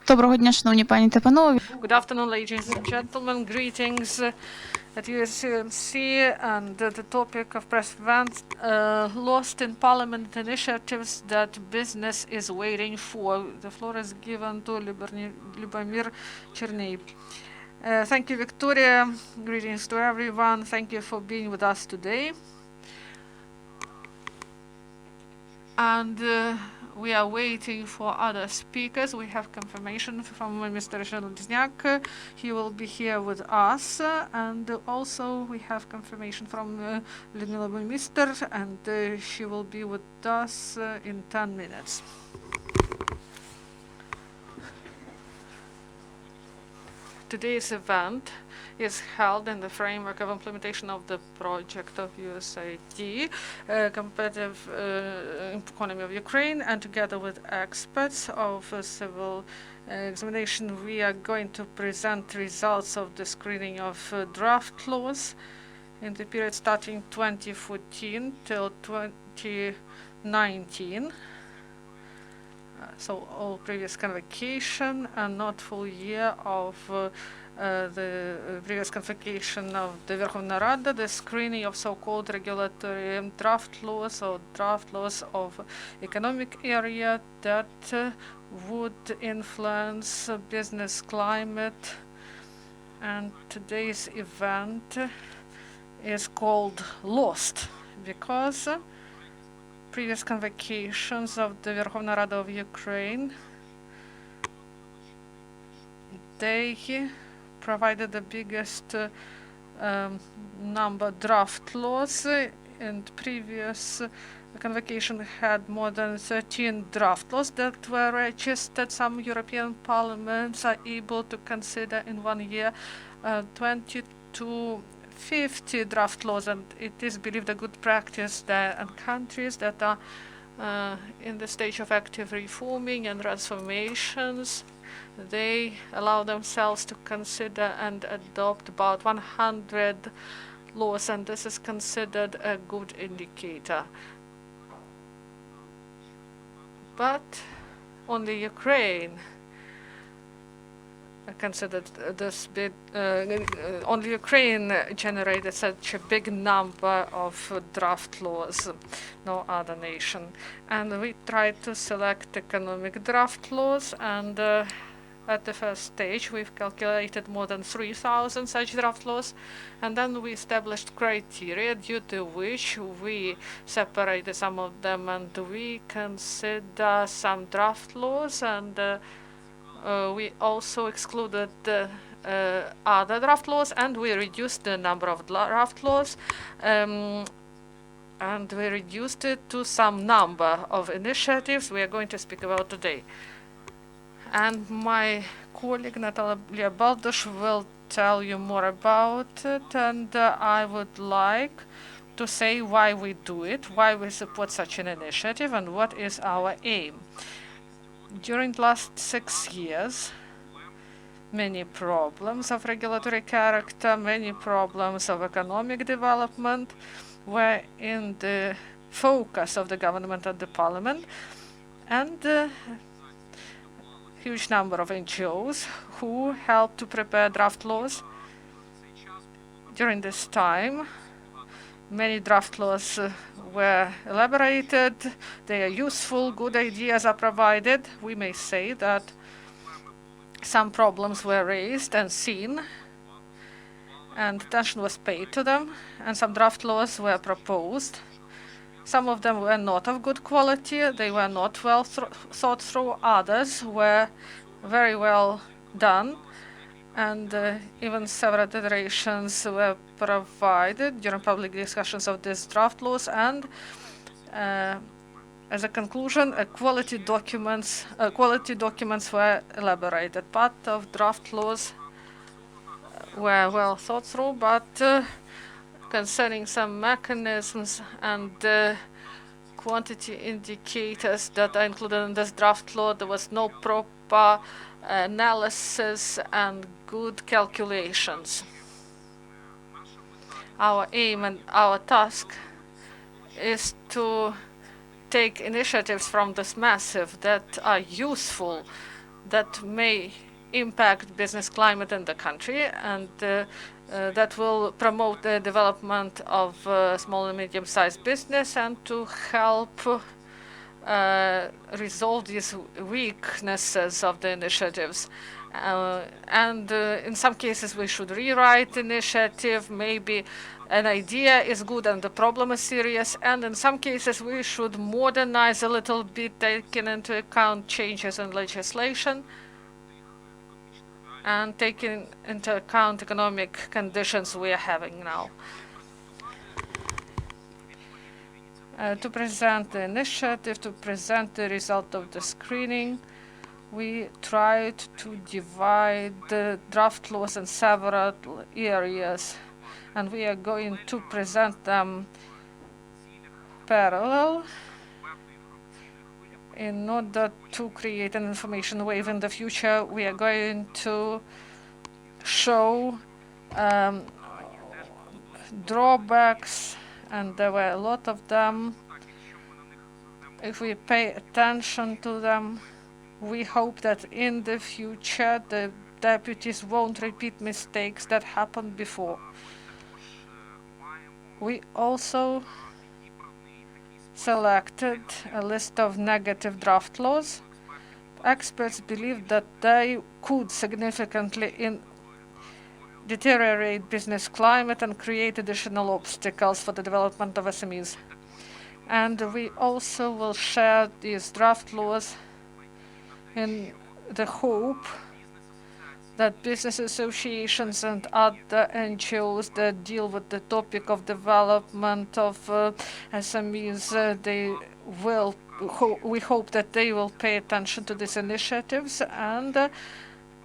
Доброго дня, шановні пані та панове. Good afternoon, ladies and gentlemen. Greetings at UCMC, and the topic of press event, lost in parliament initiatives that business is waiting for. The floor is given to Lubomyr Chornyi. Thank you, Victoria. Greetings to everyone. Thank you for being with us today. And we are waiting for other speakers. We have confirmation from Mr. Zheleznyak. He will be here with us. And also we have confirmation from Lyudmyla Buimister, and she will be with us in 10 minutes. Today's event is held in the framework of implementation of the project of USAID, competitive economy of Ukraine, and together with experts of civil examination, we are going to present results of the screening of draft laws in the period starting 2014 till 2019. So all previous convocation and not full year of the previous convocation of the Verkhovna Rada, the screening of so-called regulatory draft laws or draft laws of economic area that would influence business climate. And today's event is called Lost because previous convocations of the Verkhovna Rada of Ukraine, they provided the biggest number draft laws, and previous convocation had more than 13 draft laws that were registered. Some European parliaments are able to consider in 1 year 20 to 50 draft laws, and it is believed a good practice that in countries that are in the stage of active reforming and transformations, they allow themselves to consider and adopt about 100 laws, and this is considered a good indicator. But only Ukraine considered this big, only Ukraine generated such a big number of draft laws, no other nation. And we tried to select economic draft laws, and at the first stage we've calculated more than 3,000 such draft laws, and then we established criteria due to which we separated some of them, and we consider some draft laws, and we also excluded other draft laws, and we reduced the number of draft laws, and we reduced it to some number of initiatives we are going to speak about today. And my colleague Natalia Baldych will tell you more about it, and I would like to say why we do it, why we support such an initiative, and what is our aim. During the last 6 years, many problems of regulatory character, many problems of economic development were in the focus of the government and the parliament, and a huge number of NGOs who helped to prepare draft laws. During this time, many draft laws were elaborated, they are useful, good ideas are provided. We may say that some problems were raised and seen, and attention was paid to them, and some draft laws were proposed. Some of them were not of good quality, they were not well thought through, others were very well done, and even several iterations were provided during public discussions of these draft laws, and as a conclusion, quality documents were elaborated. Part of draft laws were well thought through, but concerning some mechanisms and quantity indicators that are included in this draft law, there was no proper analysis and good calculations. Our aim and our task is to take initiatives from this massive that are useful, that may impact business climate in the country, and that will promote the development of small and medium-sized business and to help resolve these weaknesses of the initiatives. And in some cases we should rewrite the initiative. Maybe an idea is good and the problem is serious, and in some cases we should modernize a little bit, taking into account changes in legislation and taking into account economic conditions we are having now. To present the initiative, to present the result of the screening, we tried to divide the draft laws in several areas, and we are going to present them parallel in order to create an information wave in the future. We are going to show drawbacks, and there were a lot of them. If we pay attention to them, we hope that in the future the deputies won't repeat mistakes that happened before. We also selected a list of negative draft laws. Experts believe that they could significantly deteriorate business climate and create additional obstacles for the development of SMEs. And we also will share these draft laws in the hope that business associations and other NGOs that deal with the topic of development of SMEs, we hope that they will pay attention to these initiatives, and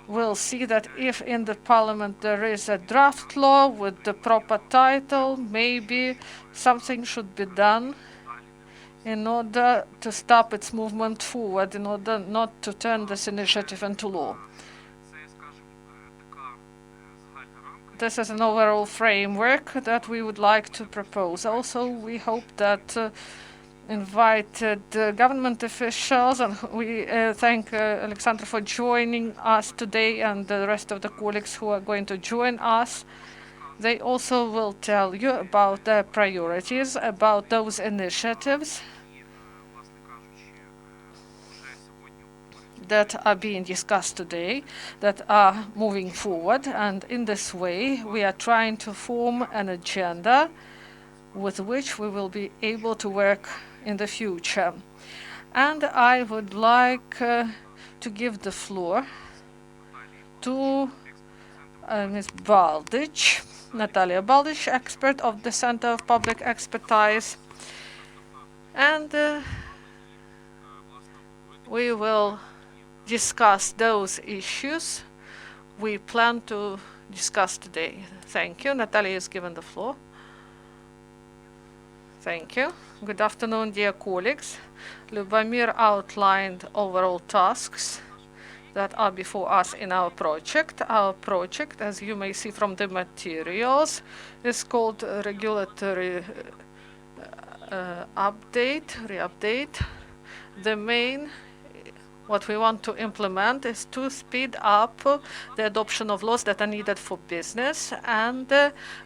we'll see that if in the parliament there is a draft law with the proper title, maybe something should be done in order to stop its movement forward, in order not to turn this initiative into law. This is an overall framework that we would like to propose. Also, we hope that invited government officials, and we thank Olexandr for joining us today and the rest of the colleagues who are going to join us. They also will tell you about their priorities, about those initiatives that are being discussed today, that are moving forward, and in this way we are trying to form an agenda with which we will be able to work in the future. And I would like to give the floor to Ms. Baldych, Natalia Baldych, expert of the Center of Public Expertise, and we will discuss those issues we plan to discuss today. Thank you. Natalia is given the floor. Thank you. Good afternoon, dear colleagues. Lubomyr outlined overall tasks that are before us in our project. Our project, as you may see from the materials, is called Regulatory Re-update. The main what we want to implement is to speed up the adoption of laws that are needed for business, and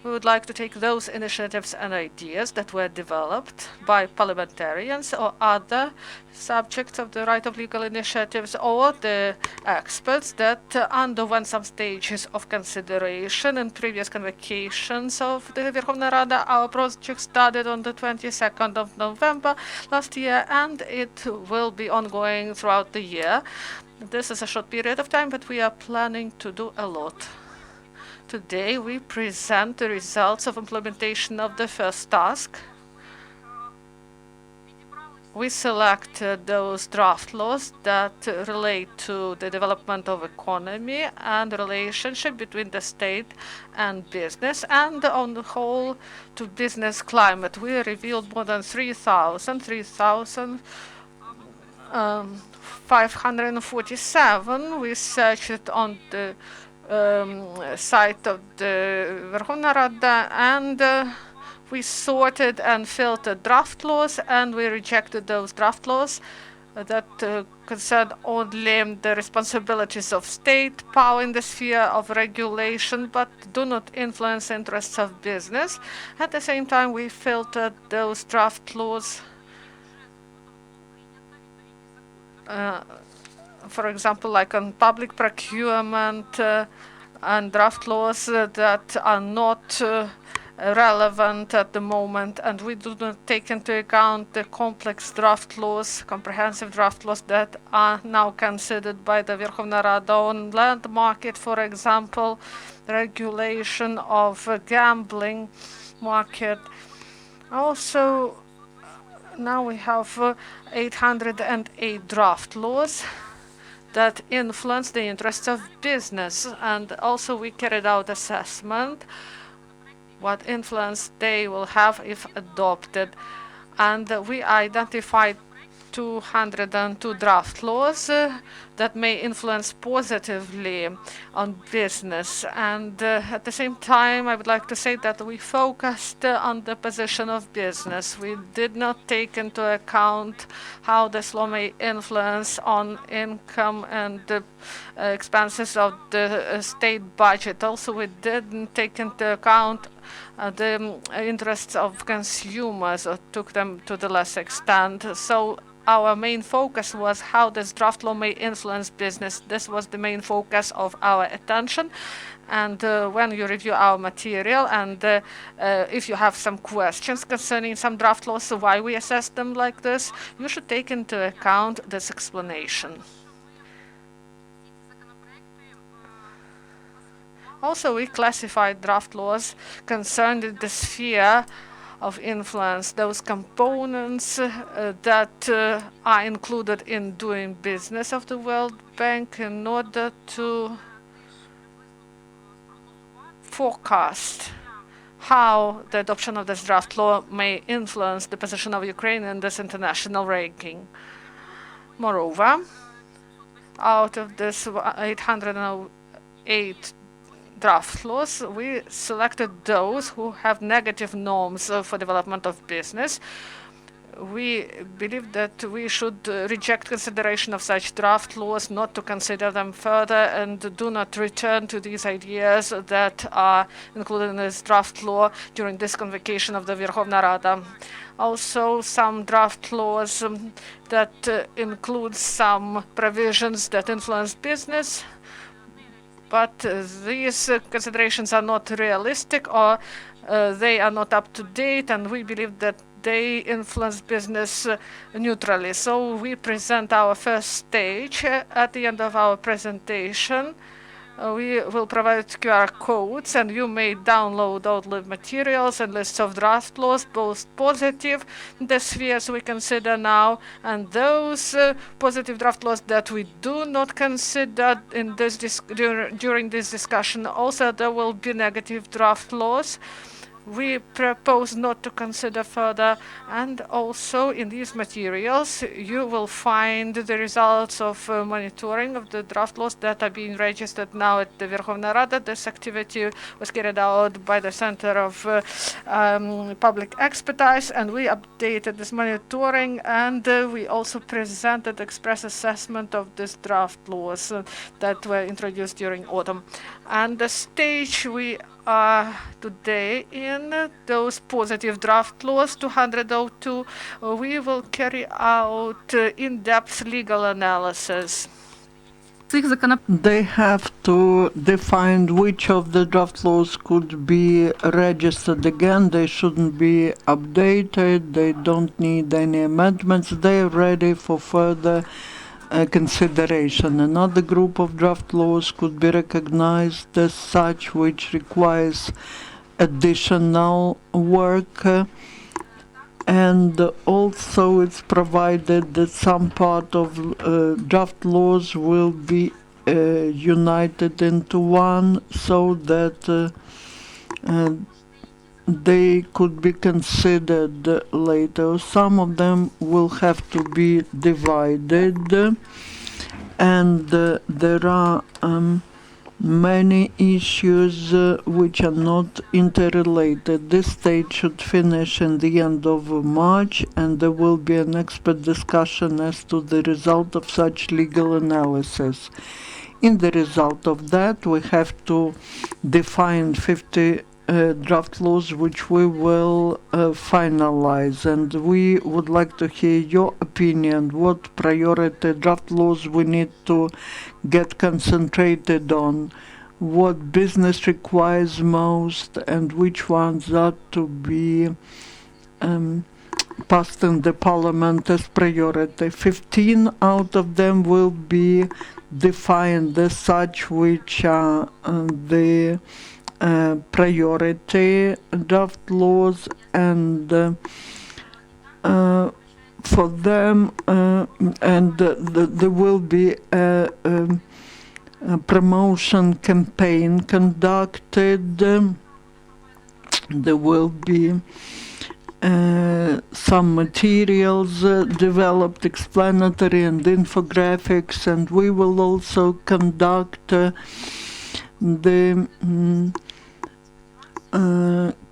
we would like to take those initiatives and ideas that were developed by parliamentarians or other subjects of the right of legal initiatives, or the experts that underwent some stages of consideration in previous convocations of the Verkhovna Rada. Our project started on the 22nd of November last year, and it will be ongoing throughout the year. This is a short period of time, but we are planning to do a lot. Today we present the results of implementation of the first task. We selected those draft laws that relate to the development of economy and the relationship between the state and business, and on the whole to business climate. We revealed more than 3,547. We searched on the site of the Verkhovna Rada, and we sorted and filtered draft laws, and we rejected those draft laws that concern only the responsibilities of state power in the sphere of regulation, but do not influence interests of business. At the same time, we filtered those draft laws, for example, like on public procurement and draft laws that are not relevant at the moment, and we do not take into account the complex draft laws, comprehensive draft laws that are now considered by the Verkhovna Rada on land market, for example, regulation of gambling market. Also, now we have 808 draft laws that influence the interests of business, and also we carried out assessment what influence they will have if adopted, and we identified 202 draft laws that may influence positively on business. And at the same time, I would like to say that we focused on the position of business. We did not take into account how this law may influence on income and expenses of the state budget. Also, we didn't take into account the interests of consumers, or took them to the less extent. So our main focus was how this draft law may influence business. This was the main focus of our attention. And when you review our material, and if you have some questions concerning some draft laws, why we assess them like this, you should take into account this explanation. Also, we classified draft laws concerned in the sphere of influence, those components that are included in doing business of the World Bank, in order to forecast how the adoption of this draft law may influence the position of Ukraine in this international ranking. Moreover, out of this 808 draft laws, we selected those who have negative norms for development of business. We believe that we should reject consideration of such draft laws, not to consider them further, and do not return to these ideas that are included in this draft law during this convocation of the Verkhovna Rada. Also, some draft laws that include some provisions that influence business, but these considerations are not realistic, or they are not up to date, and we believe that they influence business neutrally. So we present our first stage at the end of our presentation. We will provide QR codes, and you may download all the materials and lists of draft laws, both positive, the spheres we consider now, and those positive draft laws that we do not consider in this during this discussion. Also, there will be negative draft laws we propose not to consider further. And also in these materials you will find the results of monitoring of the draft laws that are being registered now at the Verkhovna Rada. This activity was carried out by the Center of Public Expertise, and we updated this monitoring, and we also presented express assessment of these draft laws that were introduced during autumn. And the stage we are today in, those positive draft laws, 202, we will carry out in-depth legal analysis. They have to define which of the draft laws could be registered again. They shouldn't be updated. They don't need any amendments. They're ready for further consideration. Another group of draft laws could be recognized as such which requires additional work, and also it's provided that some part of draft laws will be united into one, so that they could be considered later. Some of them will have to be divided, and there are many issues which are not interrelated. This stage should finish in the end of March, and there will be an expert discussion as to the result of such legal analysis. In the result of that, we have to define 50 draft laws which we will finalize, and we would like to hear your opinion. What priority draft laws we need to get concentrated on, what business requires most, and which ones are to be passed in the parliament as priority. 15 out of them will be defined as such, which are the priority draft laws, and for them there will be a promotion campaign conducted. There will be some materials developed, explanatory and infographics, and we will also conduct the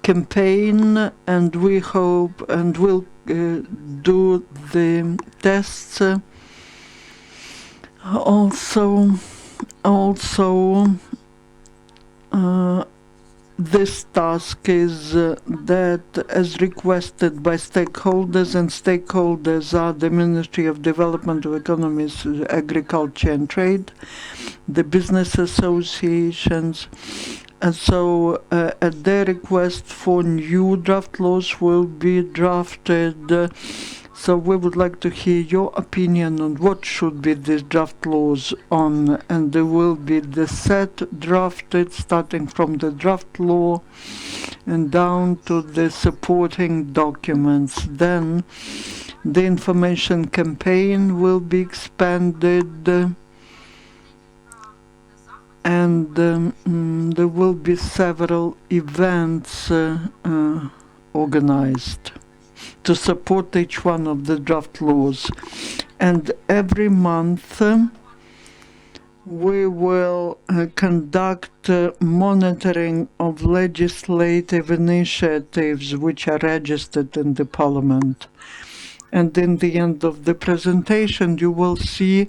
campaign, and we hope and will do the tests. Also this task is that, as requested by stakeholders, and stakeholders are the Ministry of Development of Economies, Agriculture and Trade, the business associations, and so at their request for new draft laws will be drafted. So we would like to hear your opinion on what should be these draft laws on, and there will be the set drafted starting from the draft law and down to the supporting documents. Then the information campaign will be expanded, and there will be several events organized to support each one of the draft laws. And every month we will conduct monitoring of legislative initiatives which are registered in the Parliament. And in the end of the presentation, you will see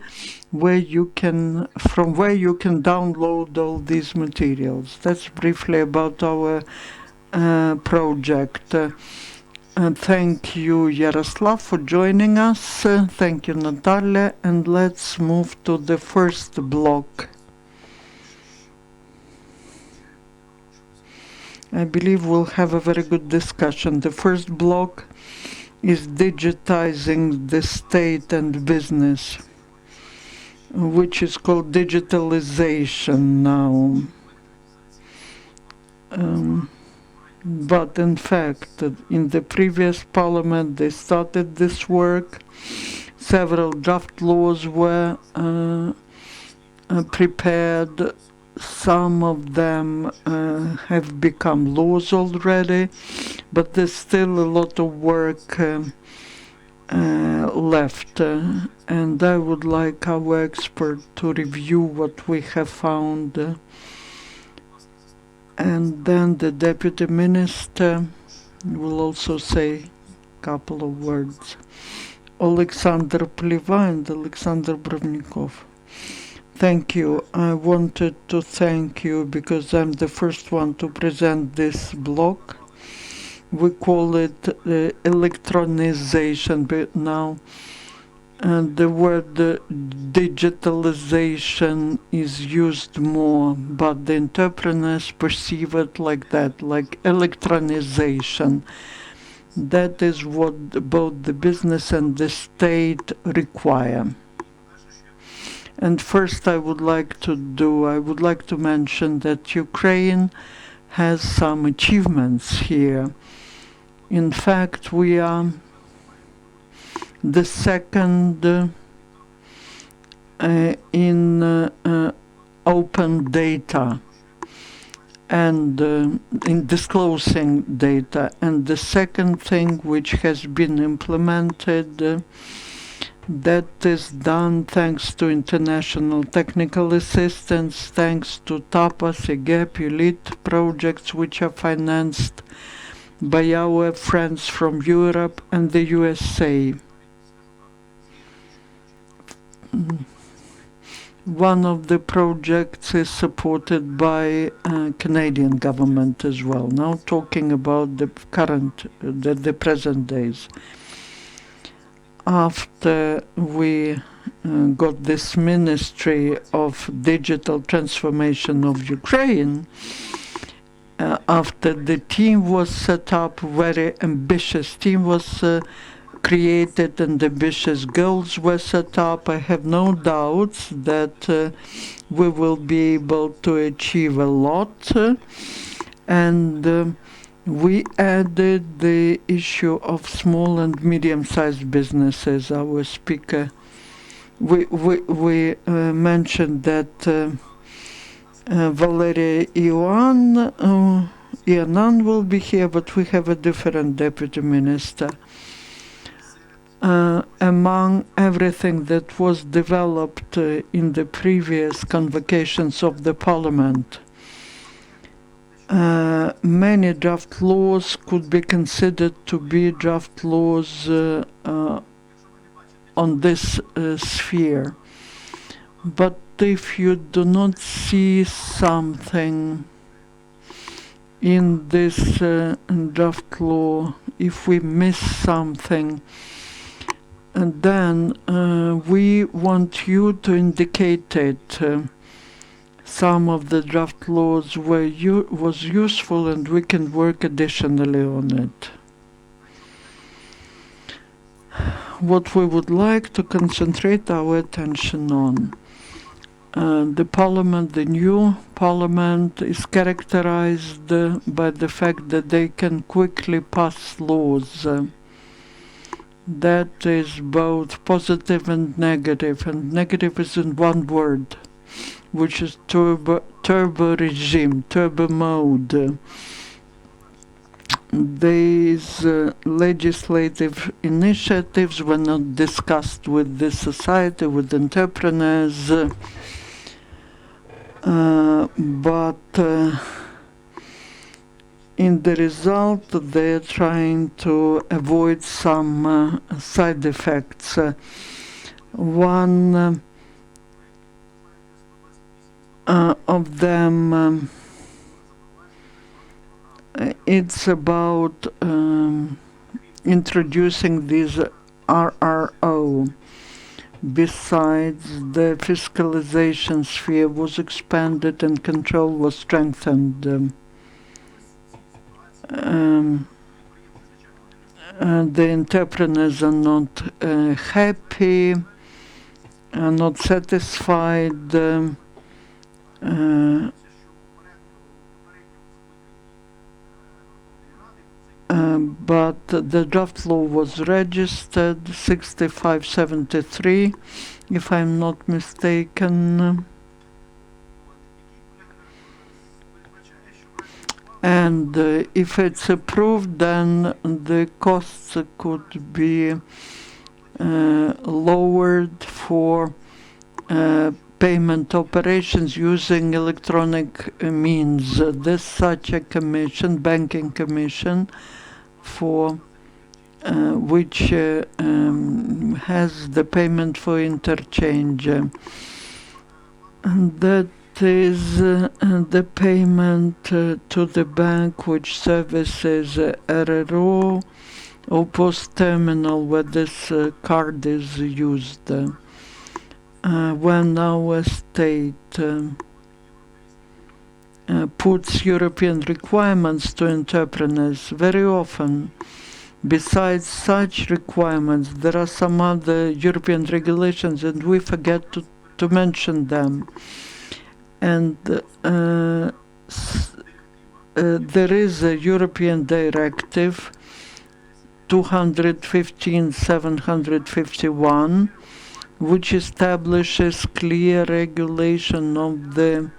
where you can, from where you can download all these materials. That's briefly about our project. Thank you, Yaroslav, for joining us. Thank you, Natalia. And let's move to the first block. I believe we'll have a very good discussion. The first block is digitizing the state and business, which is called digitalization now. But in fact, in the previous parliament, they started this work. Several draft laws were prepared. Some of them have become laws already, but there's still a lot of work left. And I would like our expert to review what we have found. And then the Deputy Minister will also say a couple of words. Olexandr Pliva and Olexandr Borniakov. Thank you. I wanted to thank you because I'm the first one to present this block. We call it electronization, but now and the word digitalization is used more, but the entrepreneurs perceive it like that, like electronization. That is what both the business and the state require. And first I would like to mention that Ukraine has some achievements here. In fact, we are the second in open data and in disclosing data. And the second thing which has been implemented That is done thanks to international technical assistance, thanks to TAPAS, EGEP, ELIT projects which are financed by our friends from Europe and the USA. One of the projects is supported by Canadian government as well. Now talking about the present days. After we got this Ministry of Digital Transformation of Ukraine, after the team was set up, very ambitious team was created and ambitious goals were set up, I have no doubts that we will be able to achieve a lot. And we added the issue of small and medium-sized businesses. Our speaker, we mentioned that Valeria Ioannan will be here, but we have a different deputy minister. Among everything that was developed in the previous convocations of the parliament, many draft laws could be considered to be draft laws on this sphere. But if you do not see something in this draft law, if we miss something, and then we want you to indicate it. Some of the draft laws was useful and we can work additionally on it. What we would like to concentrate our attention on. The parliament, the new parliament, is characterized by the fact that they can quickly pass laws. That is both positive and negative is in one word, which is turbo regime, turbo mode. These legislative initiatives were not discussed with the society, with entrepreneurs, but in the result, they're trying to avoid some side effects. One of them, it's about introducing these RRO. Besides, the fiscalization sphere was expanded and control was strengthened. The entrepreneurs are not happy, are not satisfied. But the draft law was registered 6573, if I'm not mistaken. And if it's approved, then the costs could be lowered for payment operations using electronic means. There's such a commission, banking commission, for which has the payment for interchange. And that is the payment to the bank which services RRO or post terminal where this card is used. When our state puts European requirements to entrepreneurs, very often, besides such requirements, there are some other European regulations and we forget to mention them. And there is a European directive 215/751, which establishes clear regulation of the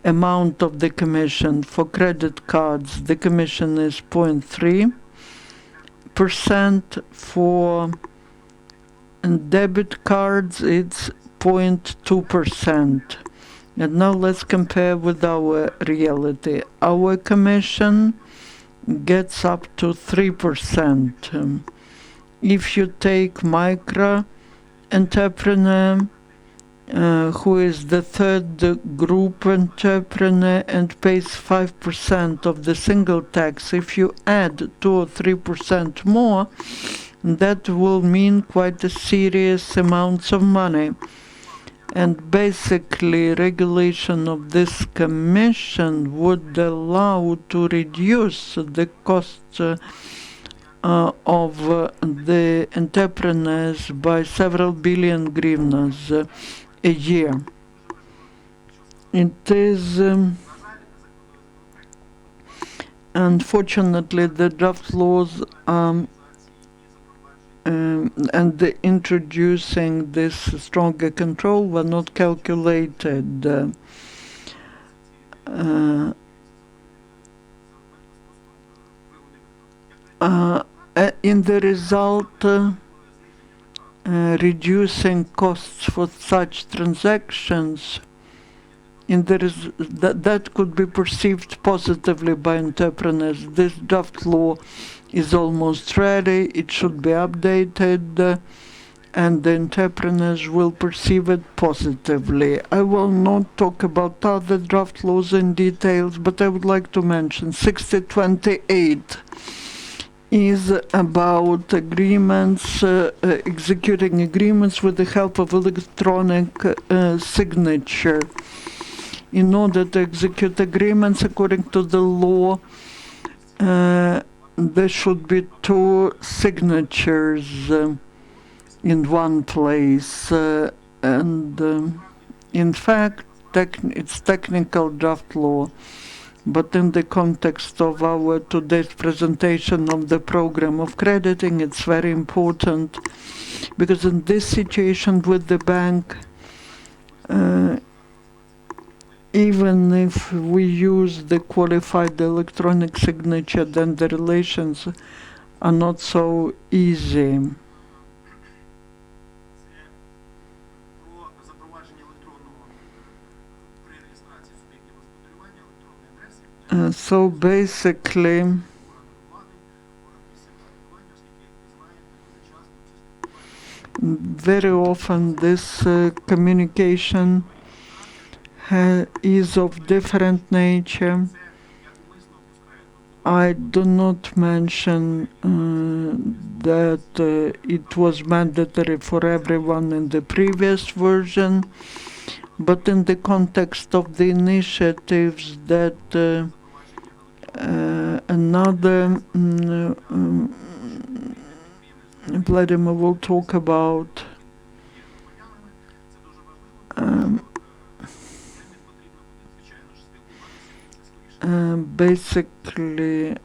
amount of the commission. For credit cards, the commission is 0.3%. For and debit cards, it's 0.2%. And now let's compare with our reality. Our commission gets up to 3%. If you take micro entrepreneur, who is the third group entrepreneur and pays 5% of the single tax, if you add 2 or 3% more, that will mean quite a serious amounts of money. And basically, regulation of this commission would allow to reduce the costs of the entrepreneurs by several billion hryvnias a year. It is unfortunately the draft laws and the introducing this stronger control were not calculated. In the result, reducing costs for such transactions, that could be perceived positively by entrepreneurs. This draft law is almost ready, it should be updated, and the entrepreneurs will perceive it positively. I will not talk about other draft laws in details, but I would like to mention 6028 is about agreements, executing agreements with the help of electronic signature. In order to execute agreements according to the law, there should be 2 signatures in one place, and in fact it's technical draft law, but in the context of our today's presentation of the program of crediting, it's very important, because in this situation with the bank, even if we use the qualified electronic signature, then the relations are not so easy. So basically, very often this communication is of different nature. I do not mention that it was mandatory for everyone in the previous version, but in the context of the initiatives that another Vladimir will talk about, basically,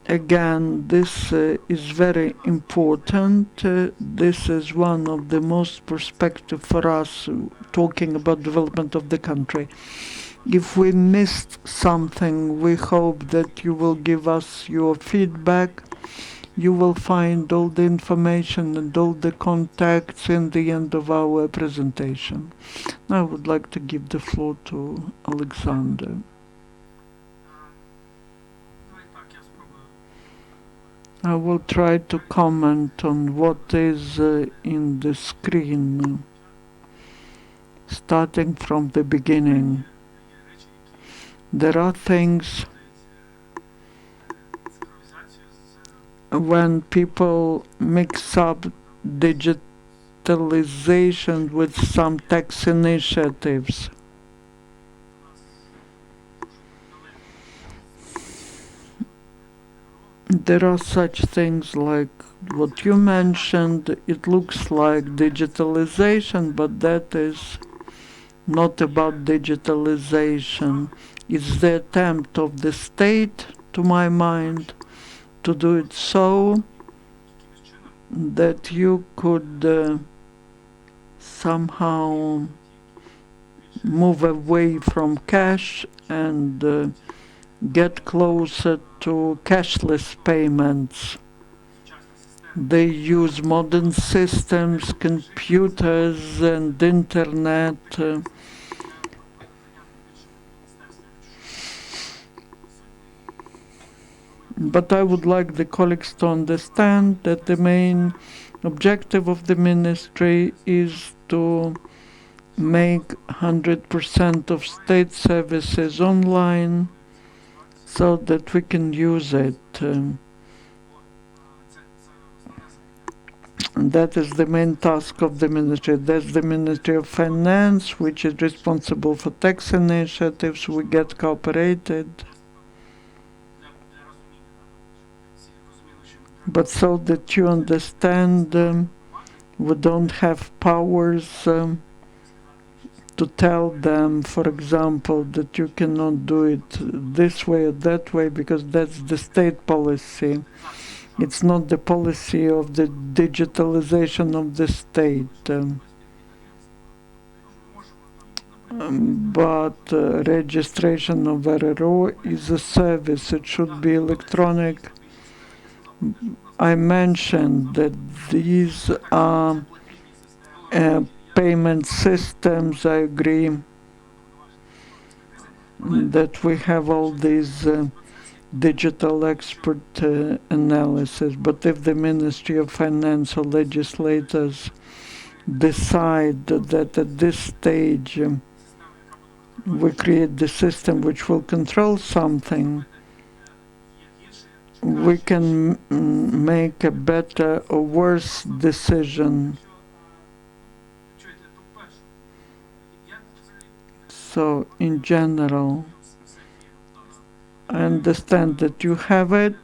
again, this is very important. This is one of the most perspective for us talking about development of the country. If we missed something, we hope that you will give us your feedback. You will find all the information and all the contacts in the end of our presentation. Now I would like to give the floor to Olexandr. I will try to comment on what is in the screen, starting from the beginning. There are things when people mix up digitalization with some tax initiatives. There are such things like what you mentioned. It looks like digitalization, but that is not about digitalization. It's the attempt of the state, to my mind, to do it so that you could somehow move away from cash and get closer to cashless payments. They use modern systems, computers and internet. But I would like the colleagues to understand that the main objective of the ministry is to make 100% of state services online so that we can use it. And that is the main task of the ministry. That's the Ministry of Finance, which is responsible for tax initiatives. We get cooperated. But so that you understand, we don't have powers to tell them, for example, that you cannot do it this way or that way, because that's the state policy. It's not the policy of the digitalization of the state. But registration of RRO is a service. It should be electronic. I mentioned that these are payment systems. I agree that we have all these digital expert analysis, but if the Ministry of Finance or legislators decide that at this stage we create the system which will control something, we can make a better or worse decision. So in general, I understand that you have it.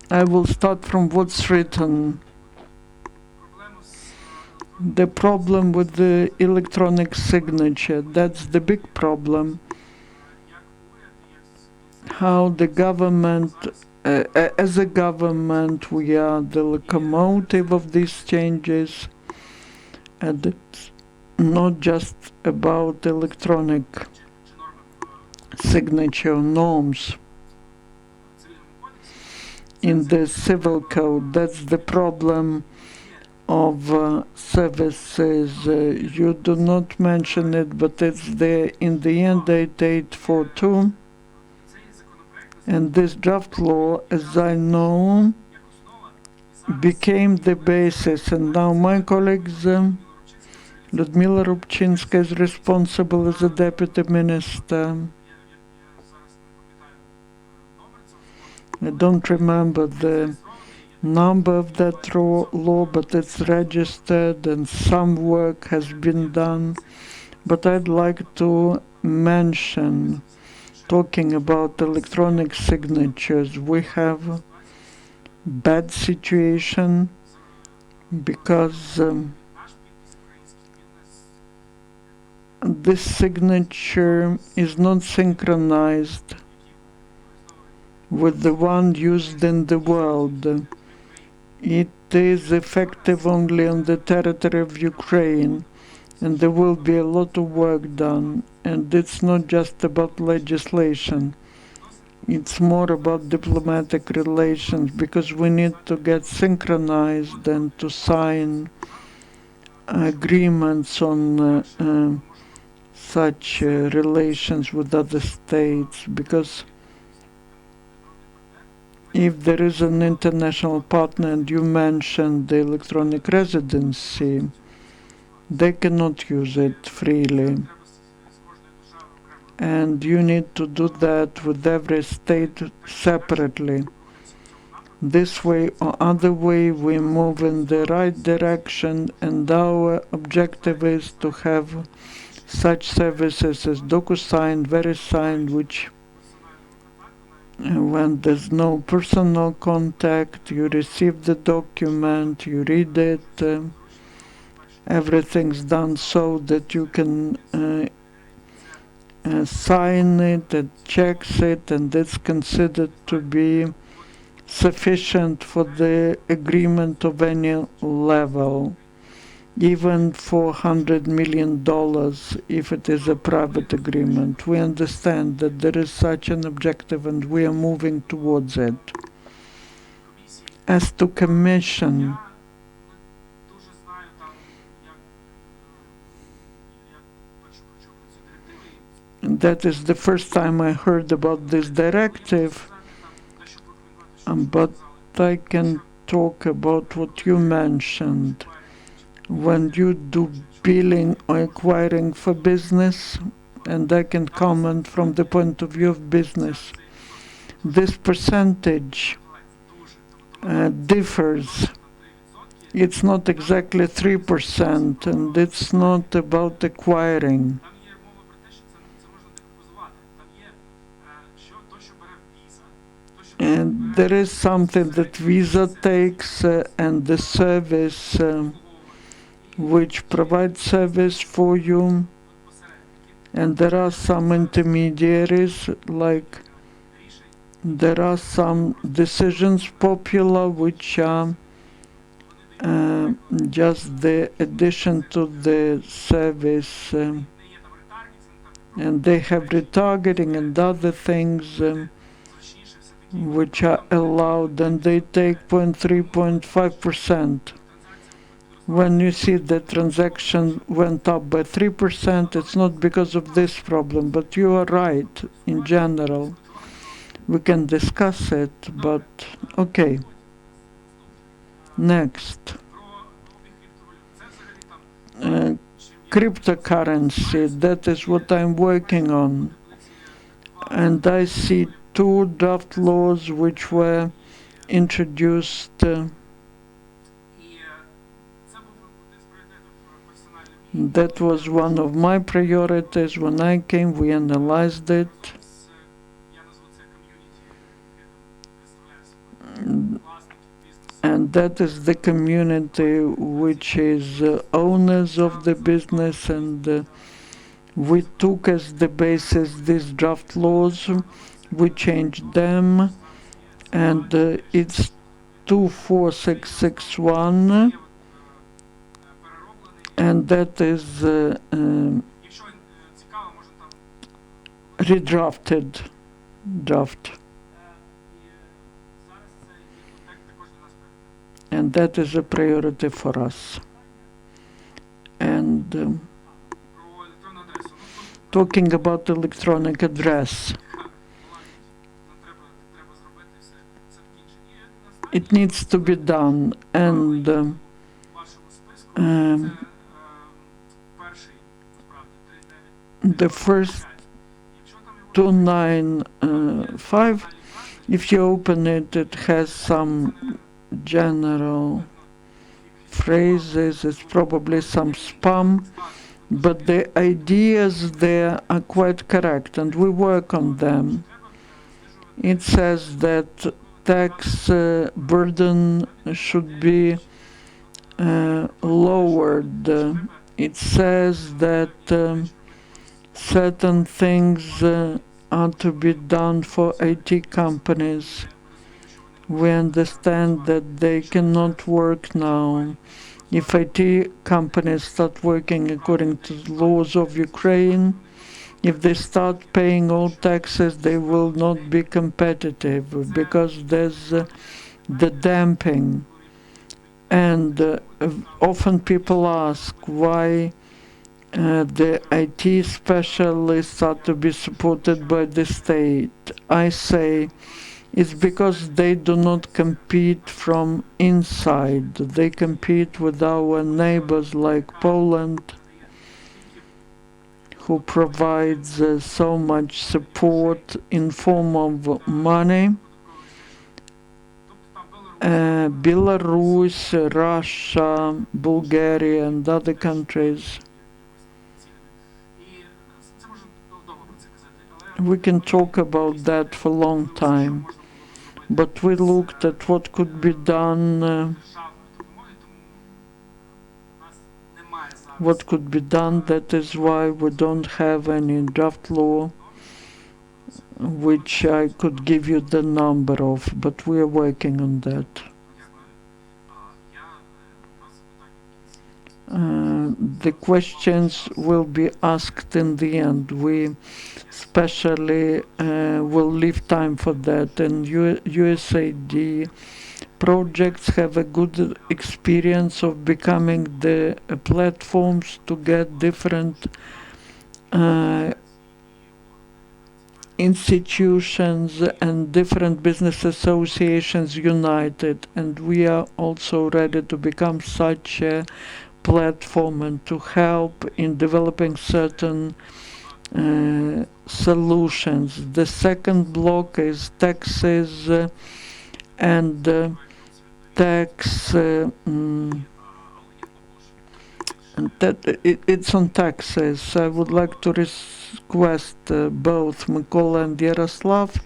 I will start from what's written. The problem with the electronic signature, that's the big problem. How the government, as a government, we are the locomotive of these changes, and it's not just about electronic signature norms. In the civil code, that's the problem of services. You do not mention it, but it's there in the end 8842. And this draft law, as I know, became the basis. And now my colleagues, Lyudmyla Rubchinska is responsible as a deputy minister. I don't remember the number of that law, but it's registered and some work has been done. But I'd like to mention, talking about electronic signatures, we have bad situation because this signature is not synchronized with the one used in the world. It is effective only on the territory of Ukraine, and there will be a lot of work done. And it's not just about legislation. It's more about diplomatic relations, because we need to get synchronized and to sign agreements on such relations with other states, because if there is an international partner, and you mentioned the electronic residency, they cannot use it freely. And you need to do that with every state separately. This way or other way, we move in the right direction, and our objective is to have such services as DocuSign, VeriSign, which when there's no personal contact, you receive the document, you read it, everything's done so that you can sign it, it checks it, and it's considered to be sufficient for the agreement of any level. even for $100 million if it is a private agreement. We understand that there is such an objective and we are moving towards it. As to Commission, that is the first time I heard about this directive, but I can talk about what you mentioned. When you do billing or acquiring for business, and I can comment from the point of view of business, this percentage differs. It's not exactly 3%, and it's not about acquiring. And there is something that Visa takes and the service which provides service for you. And there are some intermediaries, like there are some decisions popular which are just the addition to the service, and they have retargeting and other things which are allowed, and they take 0.3, 0.5%. When you see the transaction went up by 3%, it's not because of this problem, but you are right in general. We can discuss it, but okay. Next. Cryptocurrency, that is what I'm working on. And I see two draft laws which were introduced that was one of my priorities when I came. We analyzed it. And that is the community which is owners of the business, and we took as the basis these draft laws, we changed them, and it's 24661, and that is redrafted draft. And that is a priority for us. And talking about electronic address, it needs to be done, and the first 295, if you open it, it has some general phrases, it's probably some spam, but the ideas there are quite correct, and we work on them. It says that tax burden should be lowered. It says that certain things are to be done for IT companies. We understand that they cannot work now. If IT companies start working according to the laws of Ukraine, if they start paying all taxes, they will not be competitive because there's the damping. And often people ask why the IT specialists are to be supported by the state. I say it's because they do not compete from inside. They compete with our neighbors like Poland, who provides so much support in form of money. Belarus, Russia, Bulgaria, and other countries. We can talk about that for a long time, but we looked at what could be done. That is why we don't have any draft law which I could give you the number of, but we are working on that. The questions will be asked in the end. We especially will leave time for that, and USAID projects have a good experience of becoming the platforms to get different institutions and different business associations united, and we are also ready to become such a platform and to help in developing certain solutions. The second block is taxes and tax and that it's on taxes. I would like to request both Mykola and Yaroslav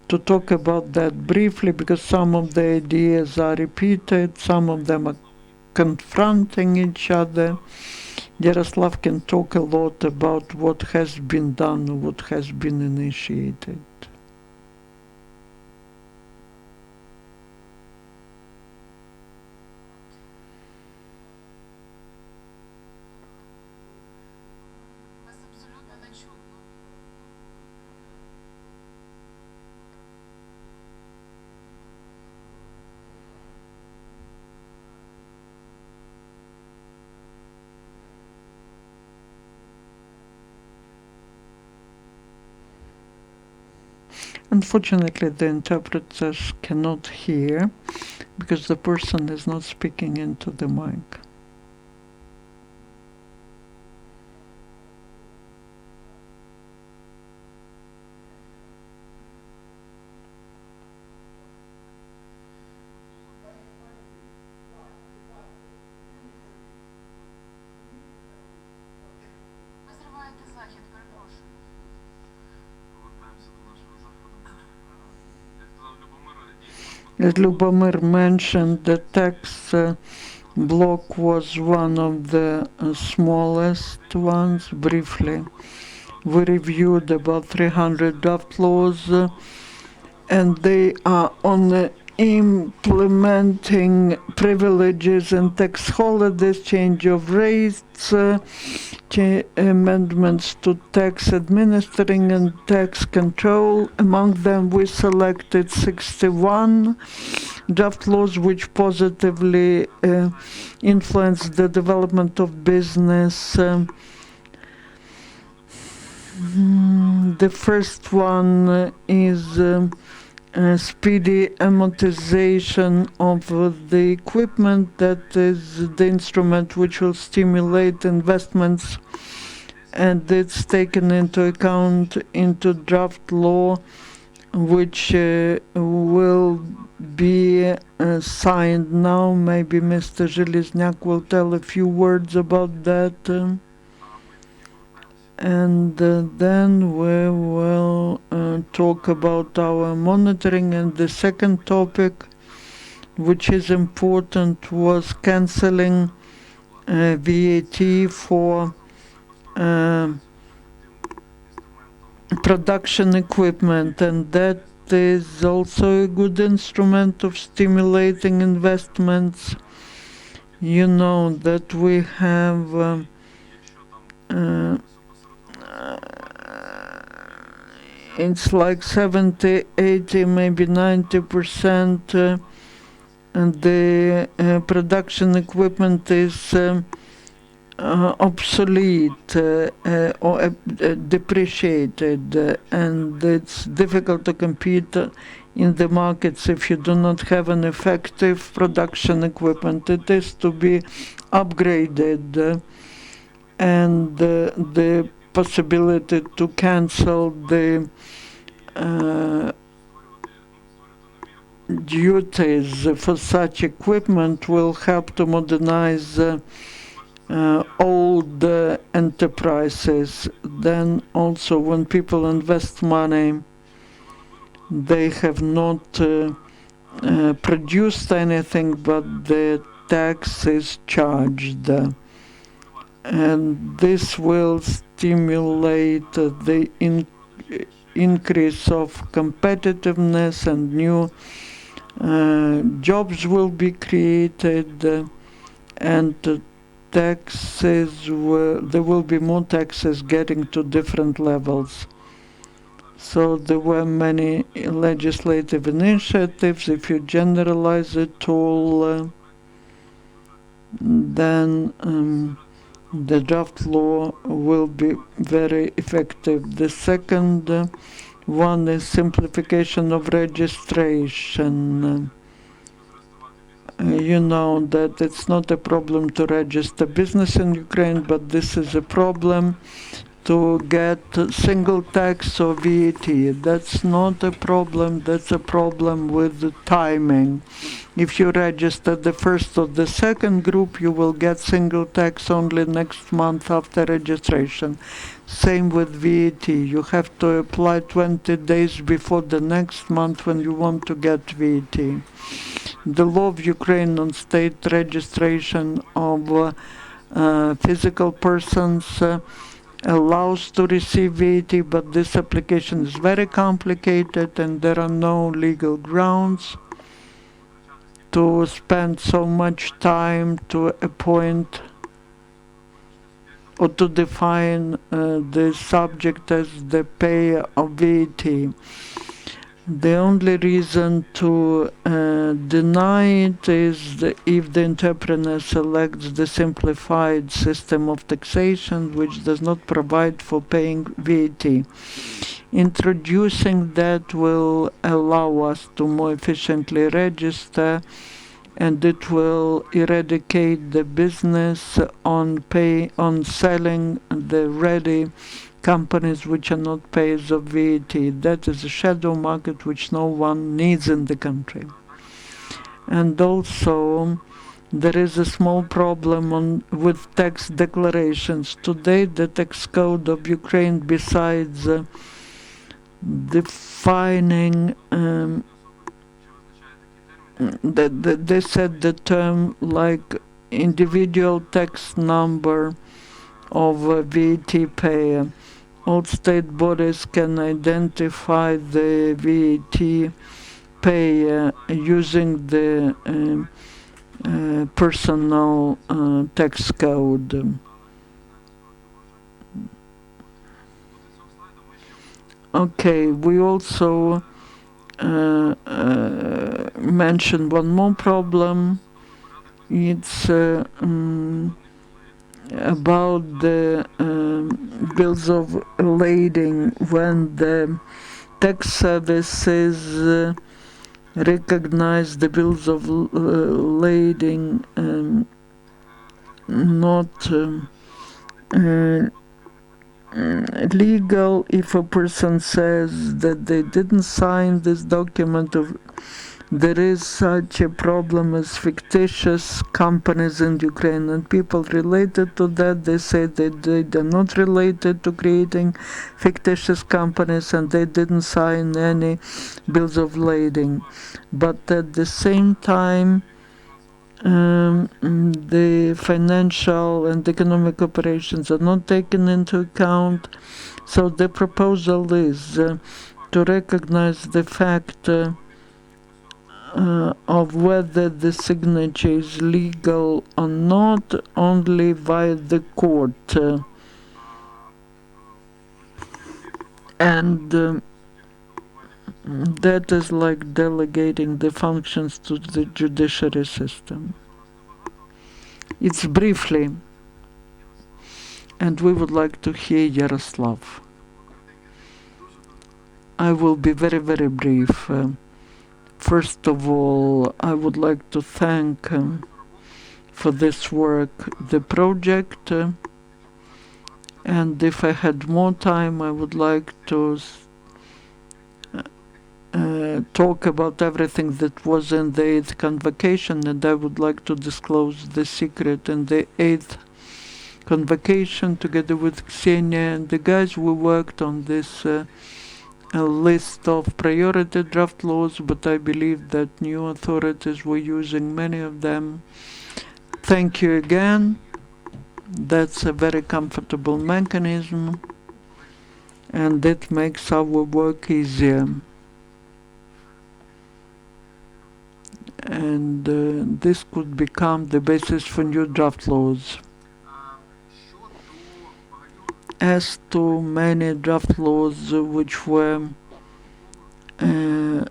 to talk about that briefly, because some of the ideas are repeated, some of them are confronting each other. Yaroslav can talk a lot about what has been done, what has been initiated. Unfortunately, the interpreters cannot hear because the person is not speaking into the mic. As Lubomyr mentioned, the tax block was one of the smallest ones. Briefly, we reviewed about 300 draft laws, and they are on implementing privileges and tax holidays, change of rates, amendments to tax administering and tax control. Among them, we selected 61 draft laws which positively influence the development of business. The first one is speedy amortization of the equipment. That is the instrument which will stimulate investments, and it's taken into account into draft law, which will be signed now. Maybe Mr. Zheleznyak will tell a few words about that. And then we will talk about our monitoring. And the second topic, which is important, was cancelling VAT for production equipment, and that is also a good instrument of stimulating investments. You know that we have it's like 70, 80, maybe 90%, and the production equipment is obsolete or depreciated, and it's difficult to compete in the markets if you do not have an effective production equipment. It is to be upgraded, and the possibility to cancel the duties for such equipment will help to modernize old enterprises. Then also, when people invest money, they have not produced anything, but the tax is charged, and this will stimulate the increase of competitiveness, and new jobs will be created, and taxes there will be more taxes getting to different levels. So there were many legislative initiatives. If you generalize it all, then the draft law will be very effective. The second one is simplification of registration. You know that it's not a problem to register business in Ukraine, but this is a problem to get single tax or VAT. That's not a problem, that's a problem with the timing. If you register the first or the second group, you will get single tax only next month after registration. Same with VAT. You have to apply 20 days before the next month when you want to get VAT. The law of Ukraine on state registration of physical persons allows to receive VAT, but this application is very complicated and there are no legal grounds to spend so much time to appoint or to define the subject as the payer of VAT. The only reason to deny it is if the entrepreneur selects the simplified system of taxation, which does not provide for paying VAT. Introducing that will allow us to more efficiently register, and it will eradicate the business on selling the ready companies which are not payers of VAT. That is a shadow market which no one needs in the country. And also there is a small problem with tax declarations. Today the tax code of Ukraine, besides defining they said the term like individual tax number of a VAT payer. All state bodies can identify the VAT payer using the personal tax code. Okay, we also mentioned one more problem. It's about the bills of lading. When the tax services recognize the bills of lading not legal, if a person says that they didn't sign this document, there is such a problem as fictitious companies in Ukraine, and people related to that, they say that they're not related to creating fictitious companies and they didn't sign any bills of lading. But at the same time, the financial and economic operations are not taken into account. So the proposal is to recognize the fact of whether the signature is legal or not only via the court. And that is like delegating the functions to the judiciary system. It's briefly, and we would like to hear Yaroslav. I will be very, very brief. First of all, I would like to thank for this work the project, and if I had more time, I would like to talk about everything that was in the 8th convocation, and I would like to disclose the secret in the 8th convocation together with Ksenia and the guys. We worked on this a list of priority draft laws, but I believe that new authorities were using many of them. Thank you again. That's a very comfortable mechanism, and it makes our work easier. And this could become the basis for new draft laws. as to many draft laws which were in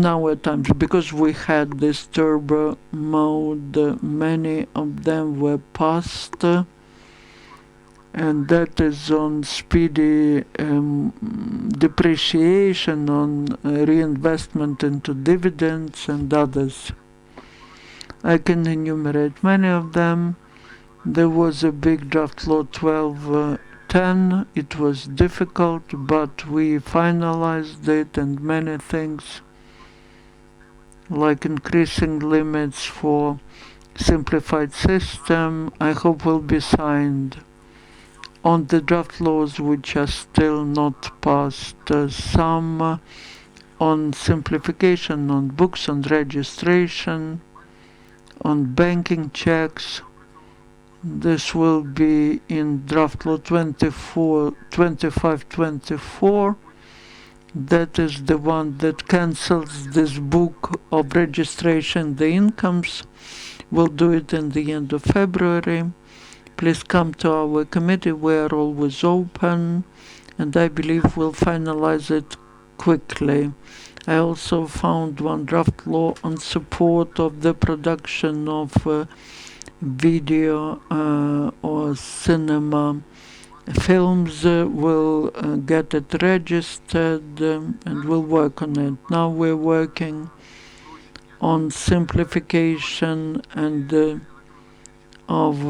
our times, because we had this turbo mode, many of them were passed, and that is on speedy depreciation, on reinvestment into dividends and others. I can enumerate many of them. There was a big draft law 1210. It was difficult, but we finalized it, and many things like increasing limits for simplified system, I hope will be signed. On the draft laws which are still not passed, some on simplification, on books and registration, on banking checks. This will be in draft law 2524. That is the one that cancels this book of registration, the incomes. We'll do it in the end of February. Please come to our committee. We are always open, and I believe we'll finalize it quickly. I also found one draft law on support of the production of video or cinema films. Will get it registered and we'll work on it. Now we're working on simplification and of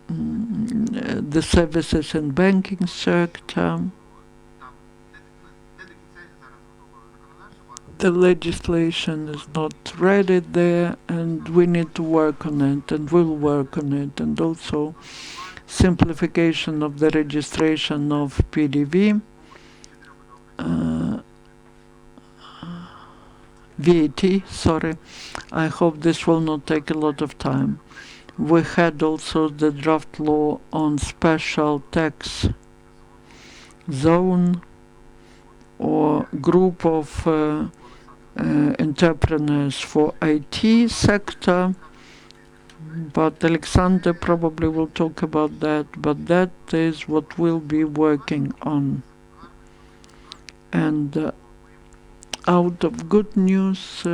the services and banking sector. The legislation is not ready there, and we need to work on it, and we'll work on it, and also simplification of the registration of PDV, VAT, sorry. I hope this will not take a lot of time. We had also the draft law on special tax zone or group of entrepreneurs for IT sector, but Olexandr probably will talk about that, but that is what we'll be working on. And out of good news,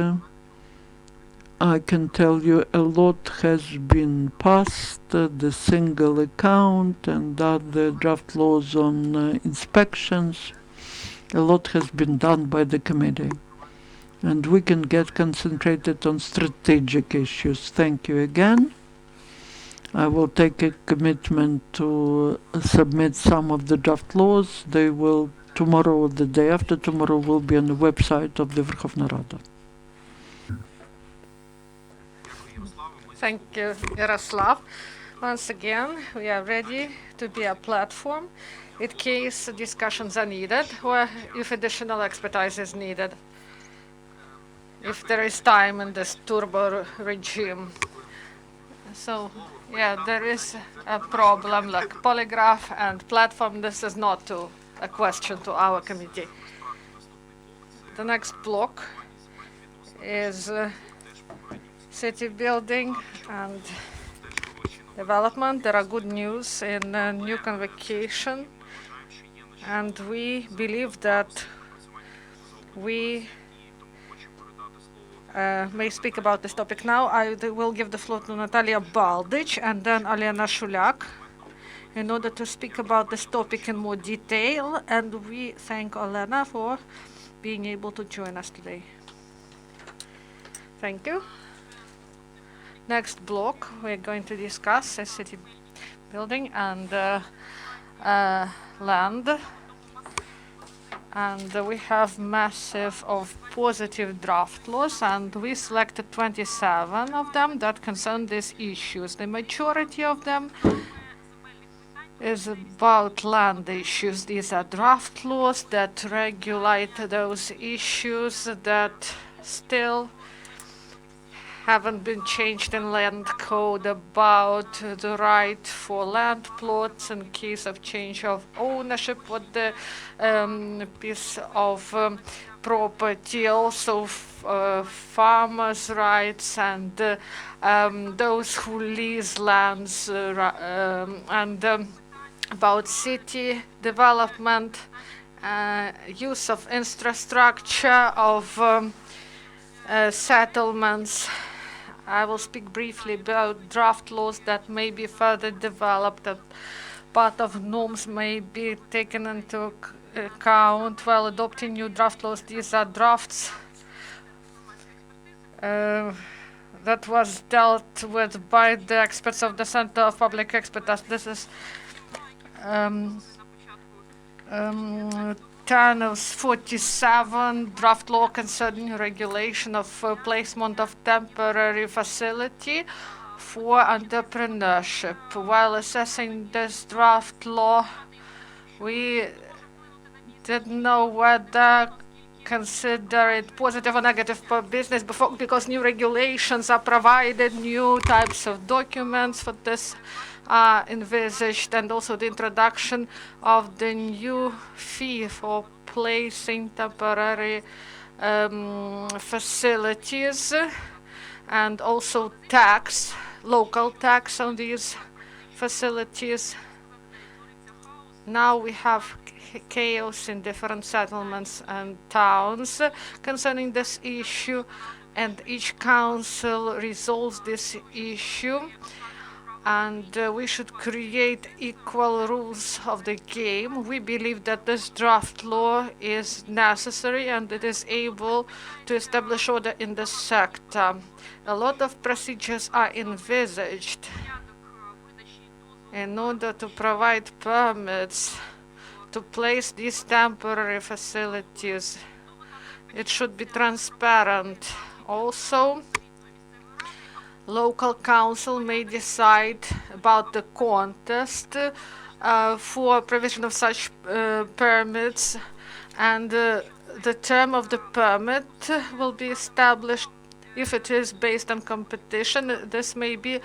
I can tell you a lot has been passed, the single account and other draft laws on inspections. A lot has been done by the committee, and we can get concentrated on strategic issues. Thank you again. I will take a commitment to submit some of the draft laws. They will tomorrow or the day after tomorrow will be on the website of the Verkhovna Rada. Thank you, Yaroslav. Once again, we are ready to be a platform in case discussions are needed or if additional expertise is needed, if there is time in this turbo regime. So, yeah, there is a problem like polygraph and platform. This is not a question to our committee. The next block is city building and development. There are good news in new convocation, and we believe that we may speak about this topic now. I will give the floor to Natalia Baldych and then Olena Shuliak in order to speak about this topic in more detail, and we thank Olena for being able to join us today. Thank you. Next block, we're going to discuss a city building and land. And we have massive of positive draft laws, and we selected 27 of them that concern these issues. The majority of them is about land issues. These are draft laws that regulate those issues that still haven't been changed in land code, about the right for land plots in case of change of ownership, what the piece of property, also farmers' rights, and those who lease lands, about city development, use of infrastructure, of settlements. I will speak briefly about draft laws that may be further developed. That part of norms may be taken into account while adopting new draft laws. These are drafts that was dealt with by the experts of the Center of Public Expertise. This is 10/47 draft law concerning regulation of placement of temporary facility for entrepreneurship. While assessing this draft law, we didn't know whether consider it positive or negative for business because new regulations are provided, new types of documents for this are envisaged, and also the introduction of the new fee for placing temporary facilities, and also local tax on these facilities. Now we have chaos in different settlements and towns concerning this issue, and each council resolves this issue, and we should create equal rules of the game. We believe that this draft law is necessary and it is able to establish order in the sector. A lot of procedures are envisaged in order to provide permits to place these temporary facilities. It should be transparent. Also, local council may decide about the contest for provision of such permits, and the term of the permit will be established. If it is based on competition, this may be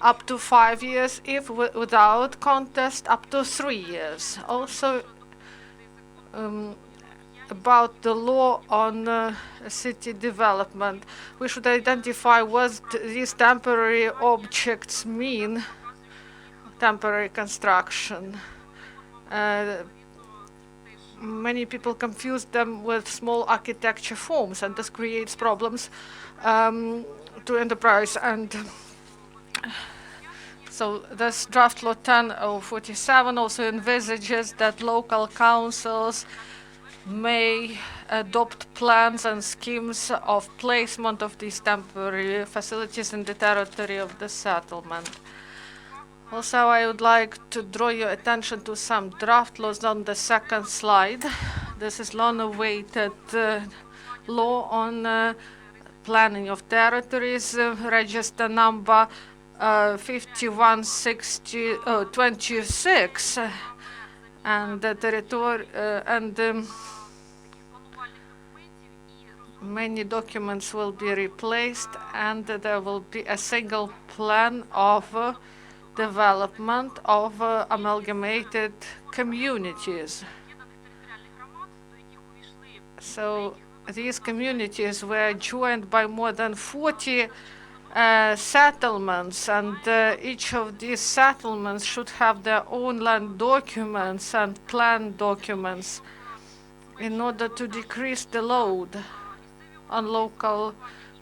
up to 5 years, if without contest, up to 3 years. Also, about the law on city development, we should identify what these temporary objects mean, temporary construction. Many people confuse them with small architecture forms, and this creates problems to enterprise. And so this draft law 10/47 also envisages that local councils may adopt plans and schemes of placement of these temporary facilities in the territory of the settlement. Also, I would like to draw your attention to some draft laws on the second slide. This is long-awaited law on planning of territories, register number 5126, and the territory many documents will be replaced, and there will be a single plan of development of amalgamated communities. So these communities were joined by more than 40 settlements, and each of these settlements should have their own land documents and plan documents in order to decrease the load on local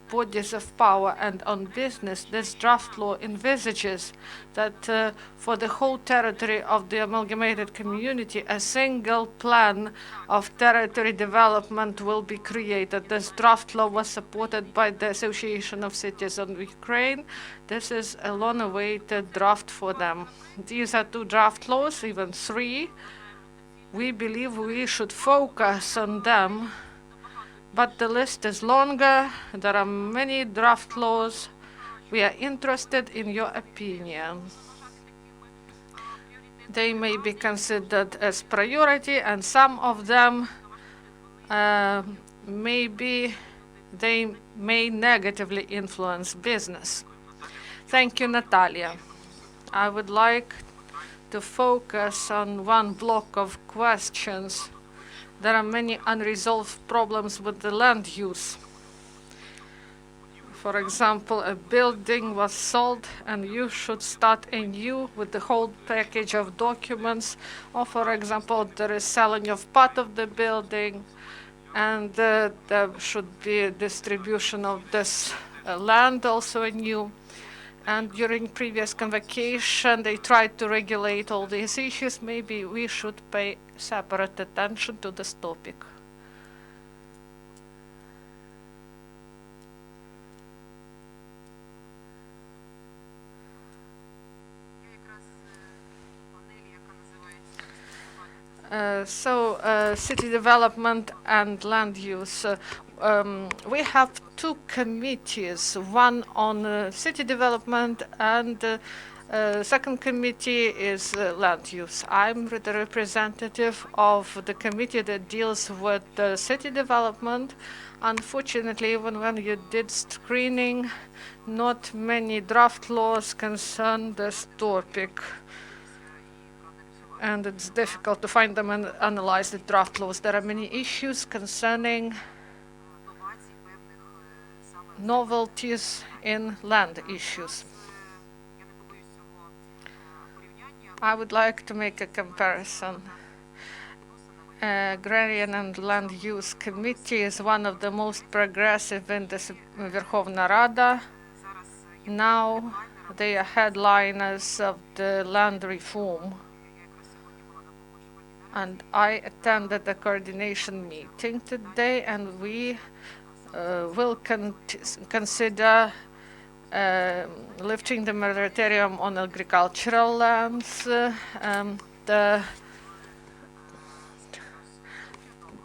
bodies of power and on business. This draft law envisages that for the whole territory of the amalgamated community, a single plan of territory development will be created. This draft law was supported by the Association of Cities of Ukraine. This is a long-awaited draft for them. These are 2 draft laws, even 3. We believe we should focus on them, but the list is longer. There are many draft laws. We are interested in your opinion. They may be considered as priority, and some of them they may negatively influence business. Thank you, Natalia. I would like to focus on one block of questions there are many unresolved problems with the land use. For example, a building was sold and you should start anew with the whole package of documents, or for example, there is selling of part of the building, and there should be a distribution of this land also anew. And during previous convocation, they tried to regulate all these issues. Maybe we should pay separate attention to this topic. City development and land use. We have two committees, one on city development and second committee is land use. I'm the representative of the committee that deals with city development. Unfortunately, even when you did screening, not many draft laws concern this topic. And it's difficult to find them and analyze the draft laws. There are many issues concerning novelties in land issues. I would like to make a comparison. Agrarian and Land Use Committee is one of the most progressive in the Verkhovna Rada. Now they are headliners of the land reform. And I attended the coordination meeting today, and we will consider lifting the moratorium on agricultural lands. The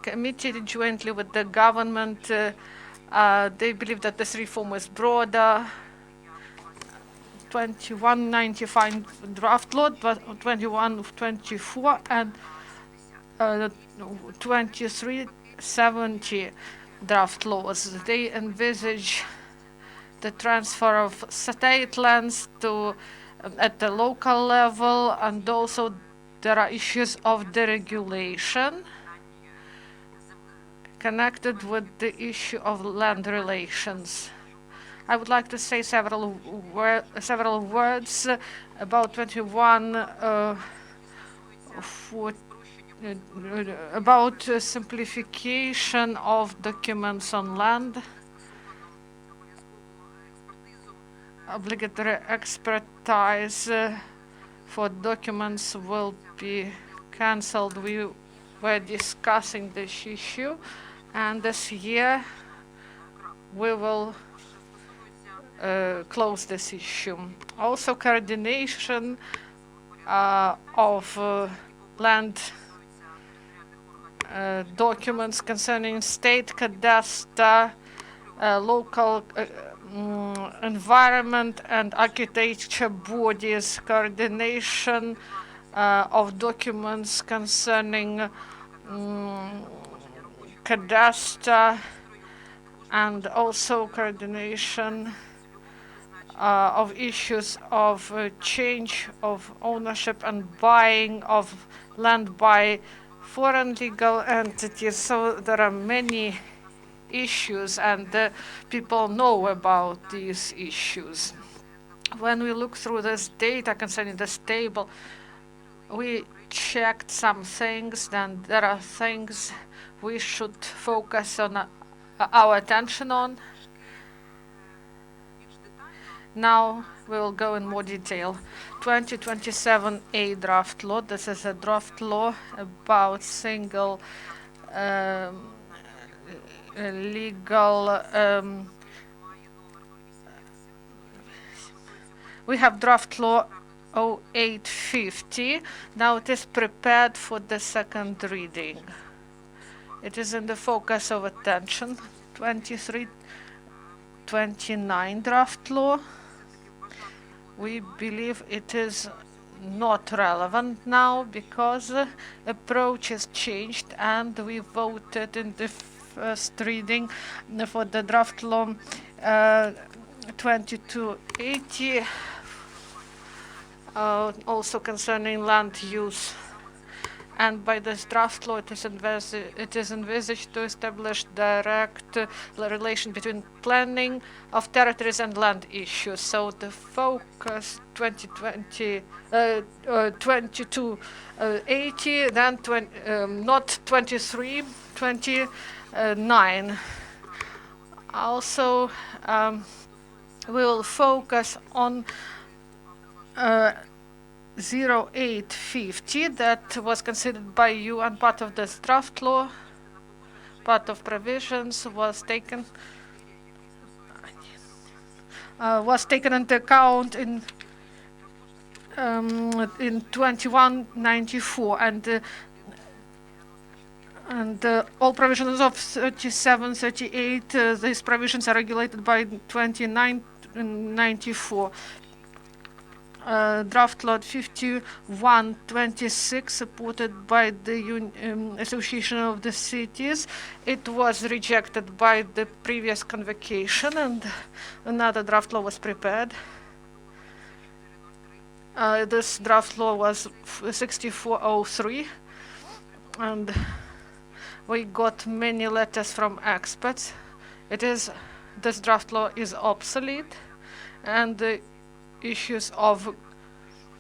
committee, jointly with the government, they believe that this reform is broader. 2195 draft law, 2124, and 2370 draft laws. They envisage the transfer of state lands to at the local level, and also there are issues of deregulation connected with the issue of land relations. I would like to say several words about 21 about simplification of documents on land. Obligatory expertise for documents will be cancelled. We were discussing this issue, and this year we will close this issue. Also, coordination of land documents concerning state cadastre, local environment and architecture bodies, coordination of documents concerning cadastre, and also coordination of issues of change of ownership and buying of land by foreign legal entities. So there are many issues, and people know about these issues. When we look through this data concerning this table, we checked some things, and there are things we should focus on our attention on. Now we will go in more detail. 2027A draft law. This is a draft law about single legal. We have draft law 0850. Now it is prepared for the second reading. It is in the focus of attention. 2329 draft law. We believe it is not relevant now because approach has changed, and we voted in the first reading for the draft law 2280, also concerning land use. and by this draft law it is envisaged to establish direct relation between planning of territories and land issues. So the focus 2020 2280, then not 23, 29. Also, we will focus on 0850 that was considered by you and part of this draft law. Part of provisions was taken into account in 2194, and all provisions of 37, 38, these provisions are regulated by 2994. Draft law 5126, supported by the Association of the Cities. It was rejected by the previous convocation, and another draft law was prepared. This draft law was 6403, and we got many letters from experts. This draft law is obsolete, and the issues of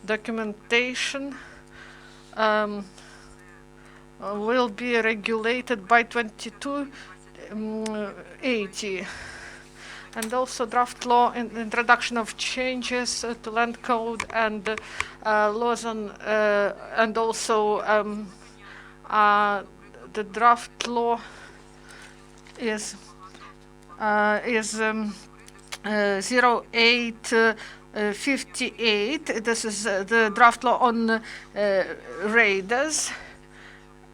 documentation will be regulated by 2280. And also draft law in the introduction of changes to land code and laws on and also the draft law is 0858. This is the draft law on raiders,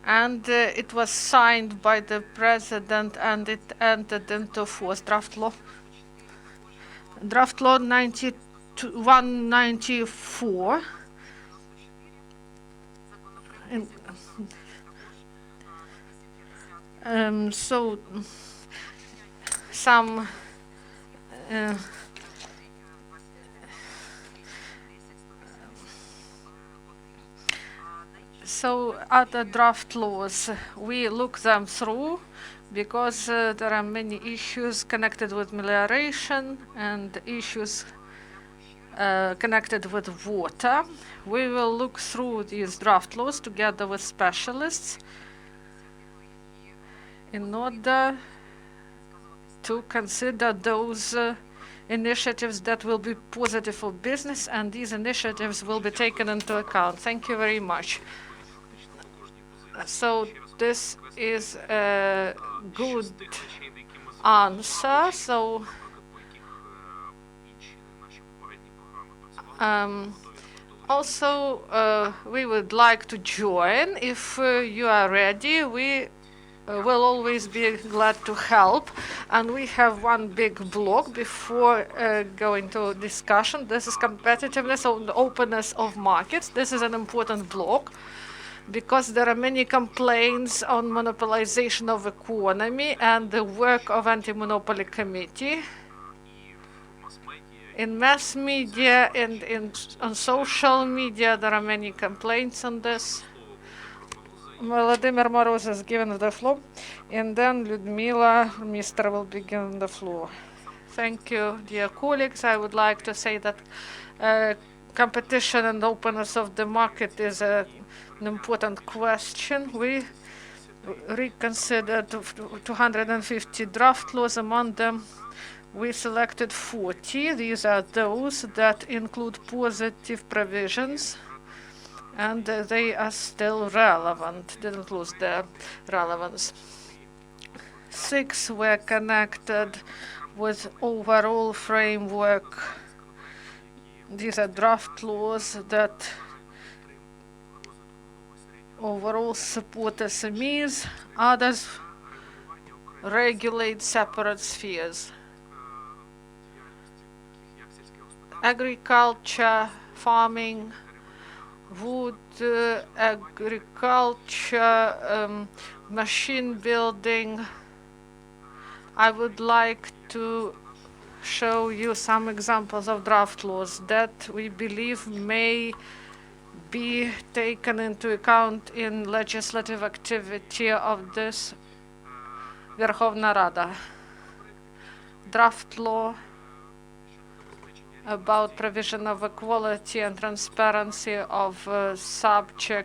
and it was signed by the president, and it entered into force. Draft law 194. So some so other draft laws, we look them through because there are many issues connected with melioration and issues connected with water. We will look through these draft laws together with specialists in order to consider those initiatives that will be positive for business, and these initiatives will be taken into account. Thank you very much. So this is a good answer. So also we would like to join. If you are ready, we will always be glad to help. And we have one big block before going to discussion. This is competitiveness and openness of markets. This is an important block because there are many complaints on monopolization of economy and the work of anti-monopoly committee. In mass media and on social media, there are many complaints on this. Volodymyr Moroz is given the floor, and then Lyudmyla, Mr. will be given the floor. Thank you, dear colleagues. I would like to say that competition and openness of the market is an important question. We reconsidered 250 draft laws. Among them, we selected 40. These are those that include positive provisions, and they are still relevant, didn't lose their relevance. 6 were connected with overall framework. These are draft laws that overall support SMEs. Others regulate separate spheres. Agriculture, farming, wood, agriculture, machine building. I would like to show you some examples of draft laws that we believe may be taken into account in legislative activity of this Verkhovna Rada. Draft law about provision of equality and transparency of subjects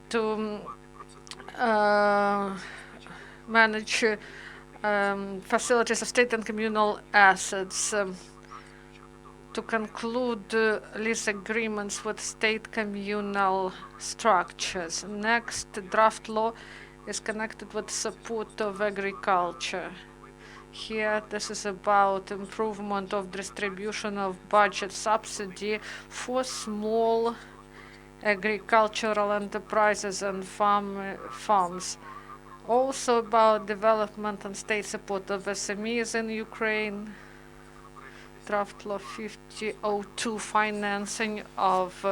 to manage facilities of state and communal assets, to conclude lease agreements with state communal structures. Next draft law is connected with support of agriculture. Here, this is about improvement of distribution of budget subsidy for small agricultural enterprises and farms. Also about development and state support of SMEs in Ukraine. Draft law 5002, financing of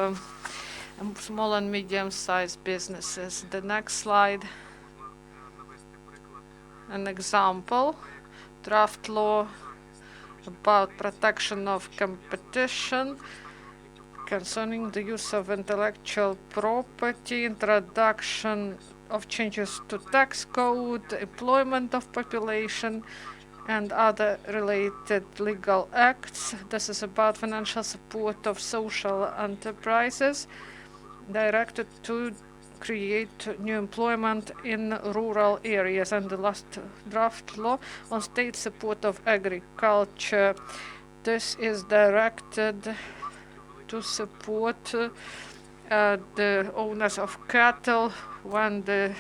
small and medium-sized businesses. The next slide, an example. Draft law about protection of competition concerning the use of intellectual property, introduction of changes to tax code, employment of population, and other related legal acts. This is about financial support of social enterprises directed to create new employment in rural areas. And the last draft law on state support of agriculture. This is directed to support the owners of cattle when the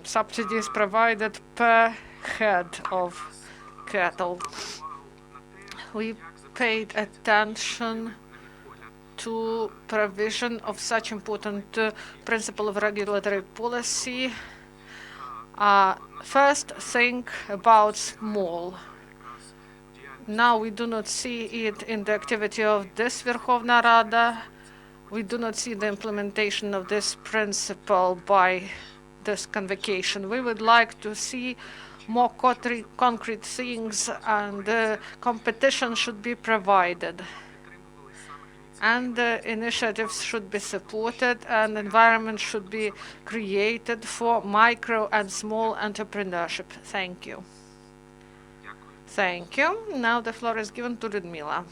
subsidy is provided per head of cattle. We paid attention to provision of such important principle of regulatory policy. First, think about small. Now we do not see it in the activity of this Verkhovna Rada. We do not see the implementation of this principle by this convocation. We would like to see more concrete things, and competition should be provided. And initiatives should be supported, and environment should be created for micro and small entrepreneurship. Thank you. Thank you. Now the floor is given to Lyudmyla.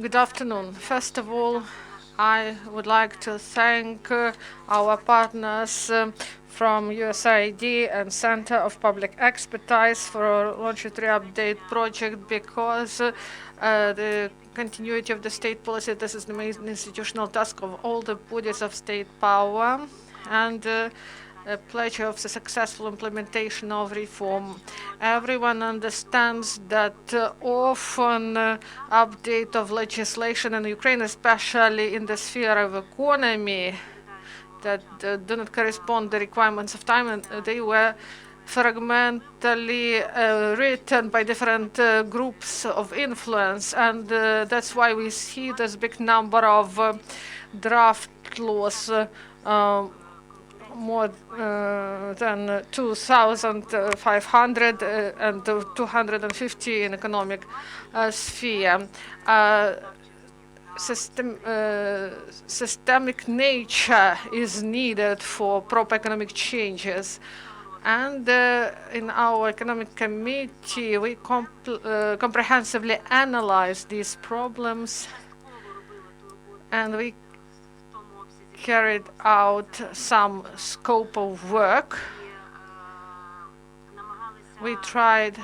Good afternoon. First of all, I would like to thank our partners from USAID and Center of Public Expertise for launching the update project, because the continuity of the state policy, this is the main institutional task of all the bodies of state power, and a pledge of the successful implementation of reform. Everyone understands that often update of legislation in Ukraine, especially in the sphere of economy, that do not correspond to the requirements of time, and they were fragmentally written by different groups of influence, and that's why we see this big number of draft laws, more than 2,500 and 250 in economic sphere. Systemic nature is needed for proper economic changes. And in our economic committee, we comprehensively analyzed these problems, and we carried out some scope of work. We tried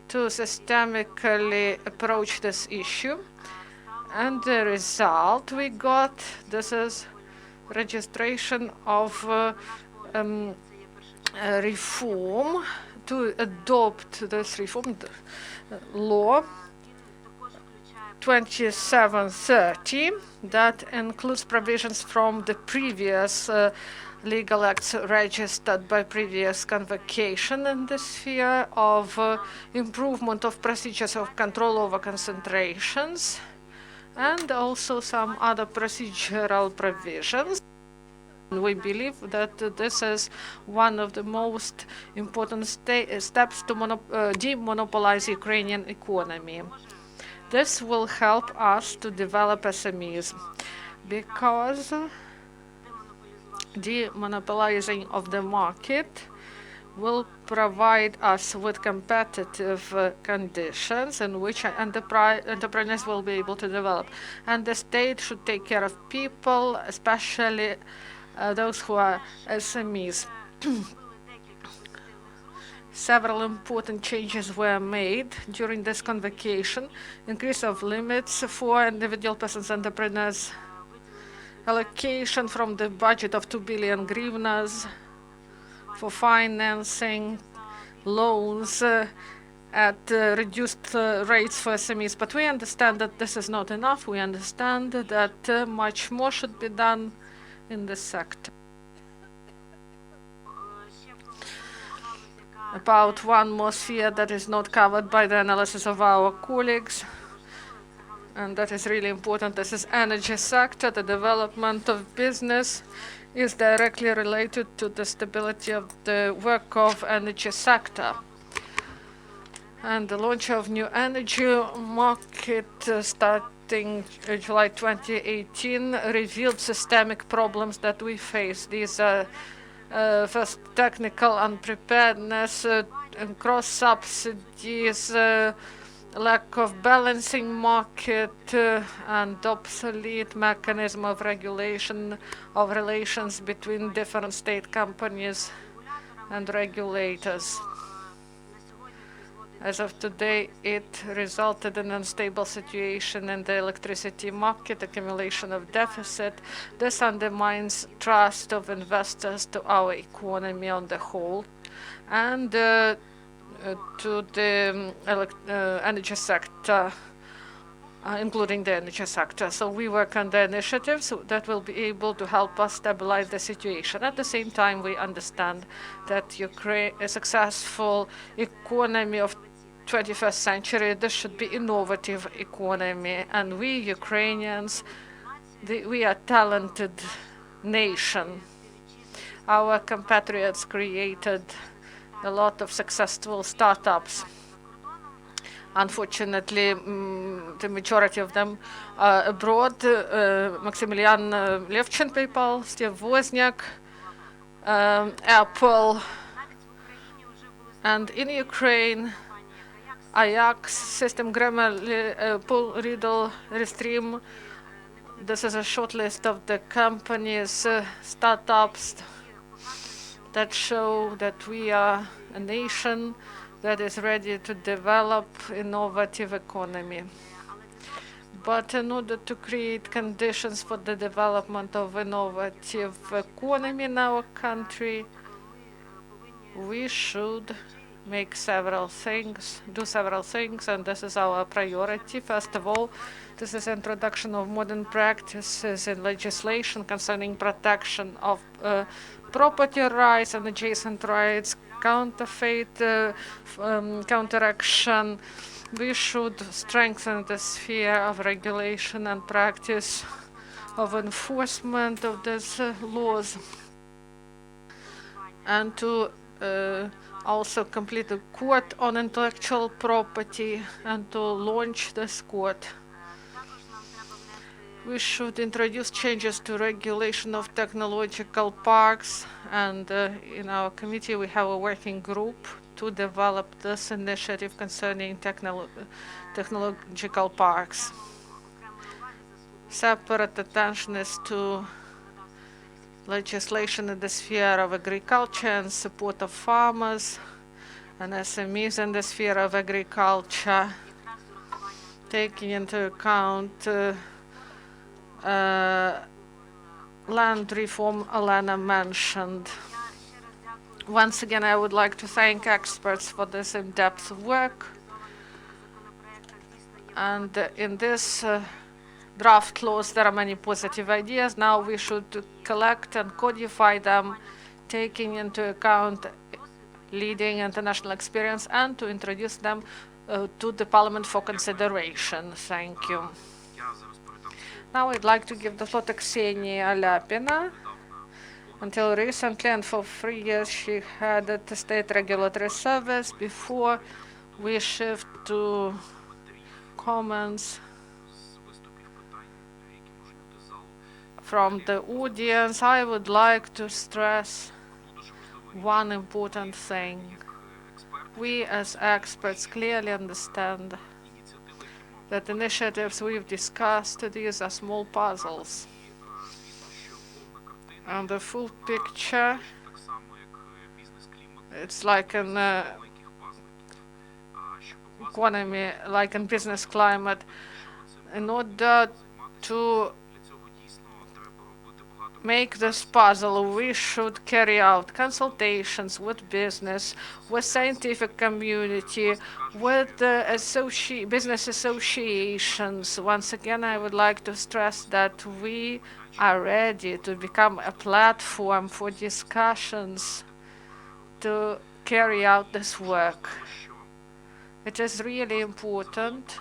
to systemically approach this issue, and the result we got, this is registration of reform, to adopt this reform law 2730, that includes provisions from the previous legal acts registered by previous convocation in the sphere of improvement of procedures of control over concentrations, and also some other procedural provisions. We believe that this is one of the most important steps to demonopolize Ukrainian economy. This will help us to develop SMEs because demonopolizing of the market will provide us with competitive conditions in which entrepreneurs will be able to develop. And the state should take care of people, especially those who are SMEs. Several important changes were made during this convocation. Increase of limits for individual persons entrepreneurs, allocation from the budget of 2 billion hryvnias for financing loans at reduced rates for SMEs. But we understand that this is not enough. We understand that much more should be done in this sector. About one more sphere that is not covered by the analysis of our colleagues, and that is really important. This is energy sector. The development of business is directly related to the stability of the work of energy sector. And the launch of new energy market starting July 2018 revealed systemic problems that we face. These are first, technical unpreparedness, cross subsidies, lack of balancing market, and obsolete mechanism of regulation of relations between different state companies and regulators. As of today, it resulted in an unstable situation in the electricity market, accumulation of deficit. This undermines trust of investors to our economy on the whole and to the energy sector, including the energy sector. So we work on the initiatives that will be able to help us stabilize the situation. At the same time, we understand that Ukraine, a successful economy of 21st century, this should be innovative economy, and we Ukrainians, we are talented nation. Our compatriots created a lot of successful startups. Unfortunately, the majority of them are abroad. Maximilian Levchin, PayPal, Zheleznyak, Apple, and in Ukraine, Ajax, System Grammarly, Pull, Riddle, Restream. This is a short list of the companies, startups that show that we are a nation that is ready to develop innovative economy. But in order to create conditions for the development of innovative economy in our country, we should make several things, do several things, and this is our priority. First of all, this is introduction of modern practices in legislation concerning protection of property rights and adjacent rights, counterfeit, counteraction. We should strengthen the sphere of regulation and practice of enforcement of these laws, and to also complete a court on intellectual property and to launch this court. We should introduce changes to regulation of technological parks, and in our committee we have a working group to develop this initiative concerning technological parks. Separate attention is to legislation in the sphere of agriculture and support of farmers and SMEs in the sphere of agriculture, taking into account land reform Olena mentioned. Once again, I would like to thank experts for this in-depth work. And in this draft laws, there are many positive ideas. Now we should collect and codify them, taking into account leading international experience, and to introduce them to the Parliament for consideration. Thank you. Now I'd like to give the floor to Ksenia Alyapina, Until recently, and for 3 years, she had the state regulatory service. Before we shift to comments from the audience, I would like to stress one important thing. We as experts clearly understand that initiatives we've discussed, these are small puzzles. And the full picture, it's like an economy, like in business climate. In order to make this puzzle, we should carry out consultations with business, with scientific community, with business associations. Once again, I would like to stress that we are ready to become a platform for discussions to carry out this work. It is really important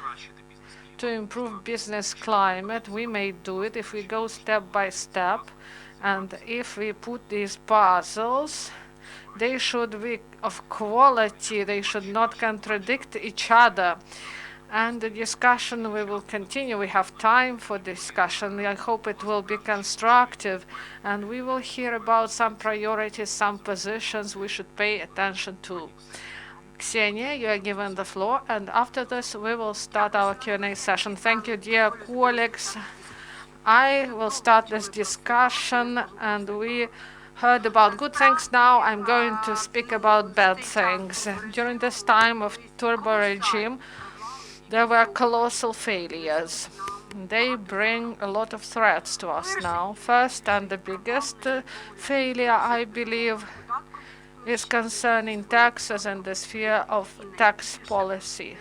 to improve business climate. We may do it if we go step by step, and if we put these puzzles, they should be of quality, they should not contradict each other. And the discussion we will continue. We have time for discussion. I hope it will be constructive, and we will hear about some priorities, some positions we should pay attention to. Ksenia, you are given the floor, and after this we will start our Q&A session. Thank you, dear colleagues. I will start this discussion, and we heard about good things. Now I'm going to speak about bad things. During this time of turbo regime, there were colossal failures. They bring a lot of threats to us now. First and the biggest failure, I believe, is concerning taxes and the sphere of tax policy.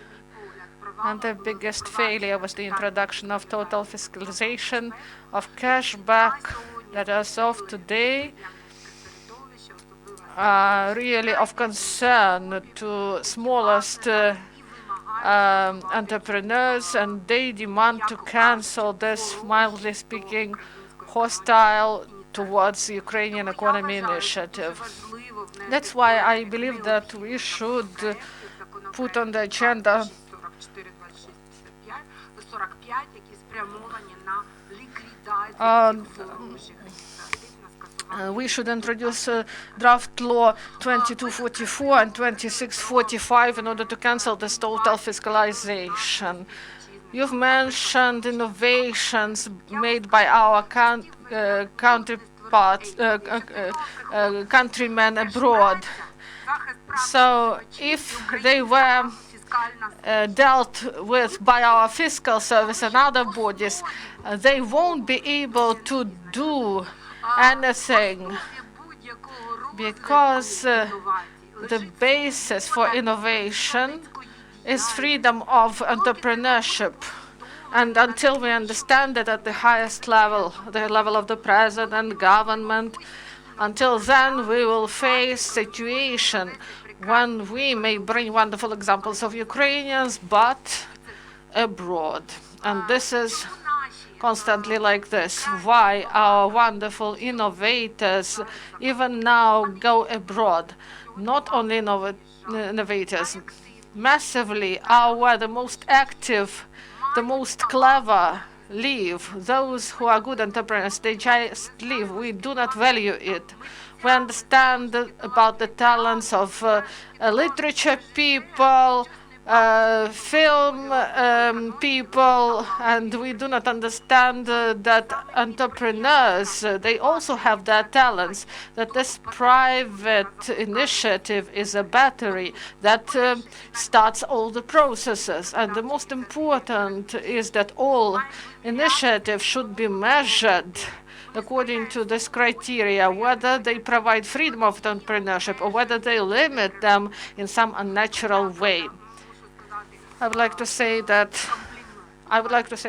And the biggest failure was the introduction of total fiscalization of cashback that as of today are really of concern to smallest entrepreneurs, and they demand to cancel this, mildly speaking, hostile towards the Ukrainian economy initiative. That's why I believe that we should put on the agenda we should introduce draft law 2244 and 2645 in order to cancel this total fiscalization. You've mentioned innovations made by our counterparts, countrymen abroad. So if they were dealt with by our fiscal service and other bodies, they won't be able to do anything, because the basis for innovation is freedom of entrepreneurship. And until we understand it at the highest level, the level of the president, government, until then we will face situation when we may bring wonderful examples of Ukrainians, but abroad. And this is constantly like this. Why our wonderful innovators even now go abroad? Not only innovators, massively the most active, the most clever leave. Those who are good entrepreneurs, they just leave. We do not value it. We understand about the talents of literature people, film people, and we do not understand that entrepreneurs, they also have their talents, that this private initiative is a battery that starts all the processes. And the most important is that all initiatives should be measured according to this criteria, whether they provide freedom of entrepreneurship or whether they limit them in some unnatural way. I would like to say a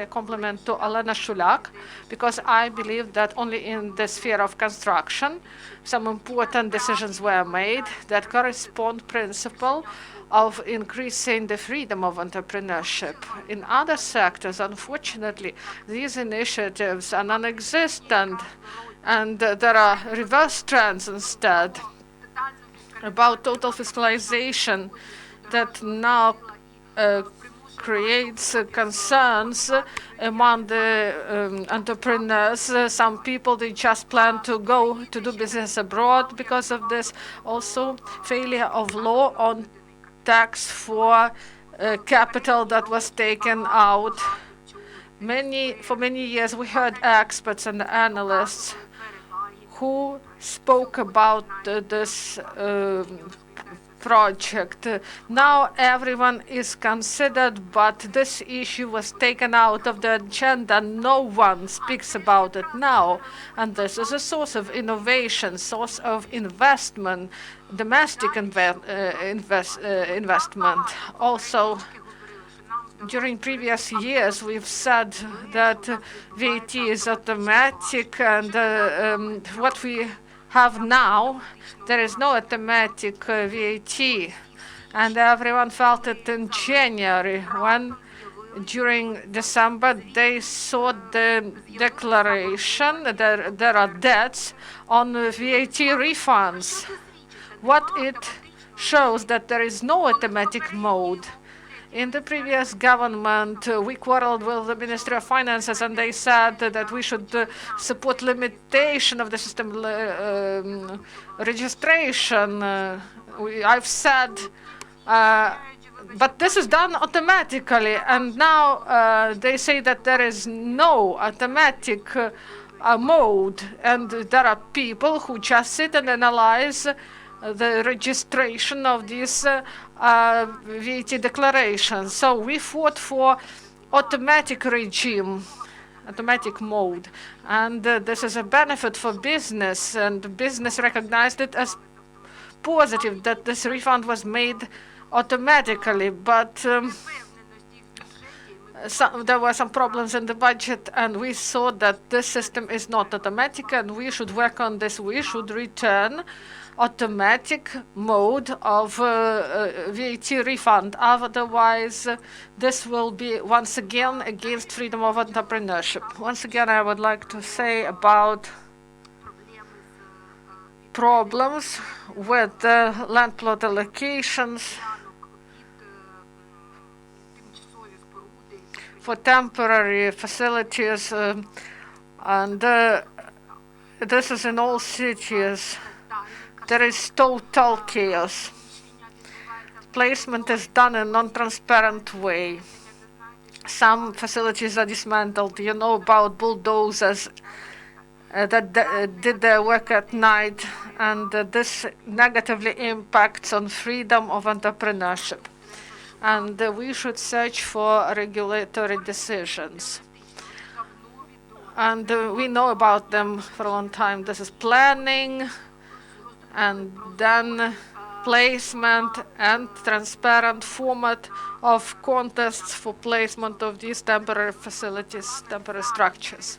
compliment to Olena Shuliak, because I believe that only in the sphere of construction some important decisions were made that correspond principle of increasing the freedom of entrepreneurship. In other sectors, unfortunately, these initiatives are non-existent. And there are reverse trends instead about total fiscalization that now creates concerns among the entrepreneurs. Some people, they just plan to go to do business abroad because of this. Also, failure of law on tax for capital that was taken out. For many years, we heard experts and analysts who spoke about this project. Now everyone is considered, but this issue was taken out of the agenda. No one speaks about it now. And this is a source of innovation, source of investment, domestic investment. Also, during previous years, we've said that VAT is automatic, and what we have now, there is no automatic VAT, and everyone felt it in January when during December they saw the declaration that there are debts on VAT refunds. What it shows that there is no automatic mode. In the previous government, we quarreled with the Ministry of Finances, and they said that we should support limitation of the system registration. I've said, but this is done automatically, and now they say that there is no automatic mode, and there are people who just sit and analyze the registration of these VAT declarations. So we fought for automatic regime, automatic mode, and this is a benefit for business, and business recognized it as positive that this refund was made automatically, but there were some problems in the budget, and we saw that this system is not automatic, and we should work on this. We should return automatic mode of VAT refund. Otherwise, this will be once again against freedom of entrepreneurship. Once again, I would like to say about problems with the land plot allocations for temporary facilities, and this is in all cities. There is total chaos. Placement is done in a non-transparent way. Some facilities are dismantled. You know about bulldozers that did their work at night, and this negatively impacts on freedom of entrepreneurship. And we should search for regulatory decisions. And we know about them for a long time. This is planning, and then placement and transparent format of contests for placement of these temporary facilities, temporary structures.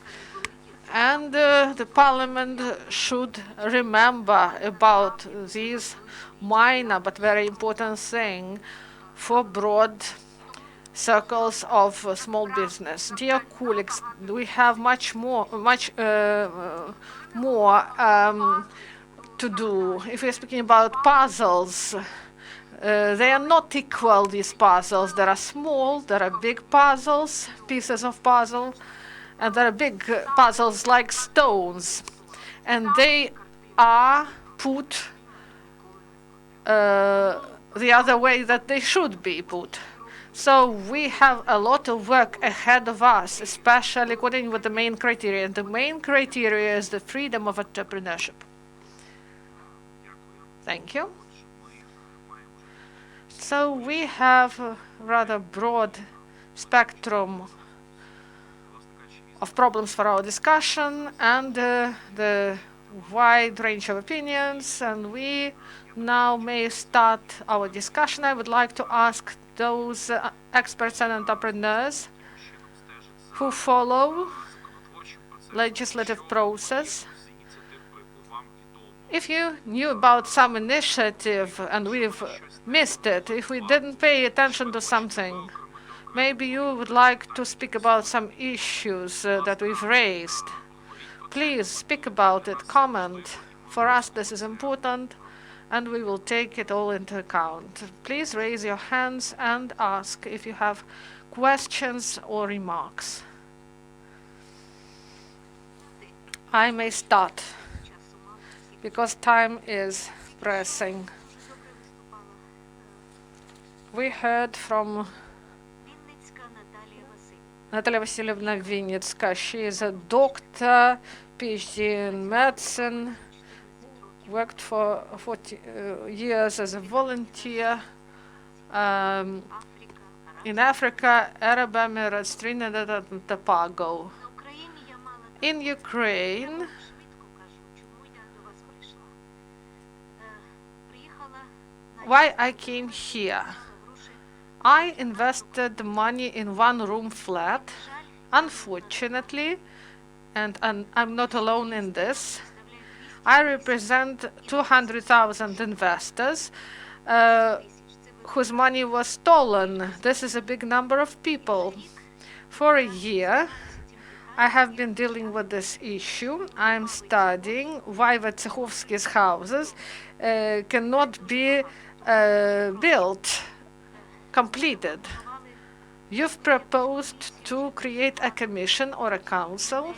And the parliament should remember about these minor but very important thing for broad circles of small business. Dear colleagues, we have much more to do. If we're speaking about puzzles, they are not equal, these puzzles. There are small, there are big puzzles, pieces of puzzle, and there are big puzzles like stones. And they are put the other way that they should be put. So we have a lot of work ahead of us, especially according with the main criteria. And the main criteria is the freedom of entrepreneurship. Thank you. So we have a rather broad spectrum of problems for our discussion, and the wide range of opinions, and we now may start our discussion. I would like to ask those experts and entrepreneurs who follow legislative process. If you knew about some initiative and we've missed it, if we didn't pay attention to something, maybe you would like to speak about some issues that we've raised. Please speak about it, comment. For us, this is important, and we will take it all into account. Please raise your hands and ask if you have questions or remarks. I may start, because time is pressing. We heard from Natalia Vasilyevna Vinnytska. She is a doctor, PhD in medicine, worked for 40 years as a volunteer in Africa, Arab Emirates, Trinidad and Tobago. In Ukraine, why I came here? I invested money in one-room flat. Unfortunately, and I'm not alone in this, I represent 200,000 investors whose money was stolen. This is a big number of people. For a year, I have been dealing with this issue. I'm studying why Wojciechowski's houses cannot be built, completed. You've proposed to create a commission or a council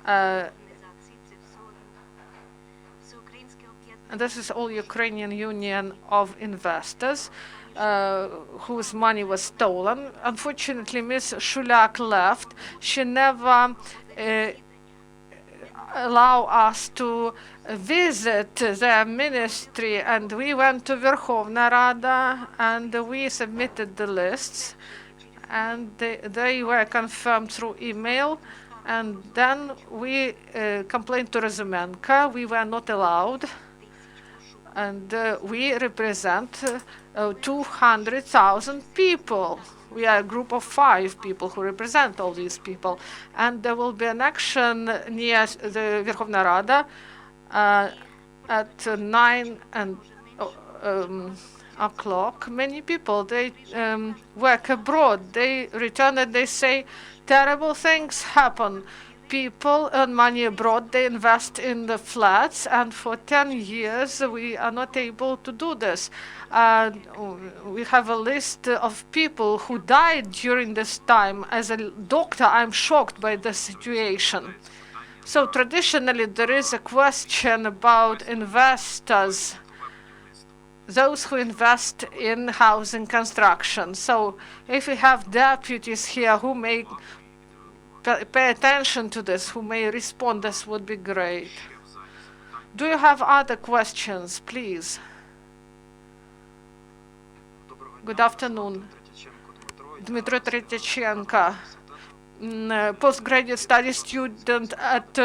and this is all Ukrainian Union of Investors whose money was stolen. Unfortunately, Ms. Shuliak left. She never allowed us to visit their ministry, and we went to Verkhovna Rada and we submitted the lists, and they were confirmed through email. And then we complained to Rozhumenko. We were not allowed. And we represent 200,000 people. We are a group of 5 people who represent all these people. And there will be an action near the Verkhovna Rada at 9 o'clock. Many people, they work abroad. They return and they say terrible things happen. People earn money abroad, they invest in the flats, and for 10 years we are not able to do this. We have a list of people who died during this time. As a doctor, I'm shocked by the situation. So traditionally there is a question about investors, those who invest in housing construction. So if we have deputies here who may pay attention to this, who may respond, this would be great. Do you have other questions, please? Good afternoon. Dmitry Tretyachenko, postgraduate studies student at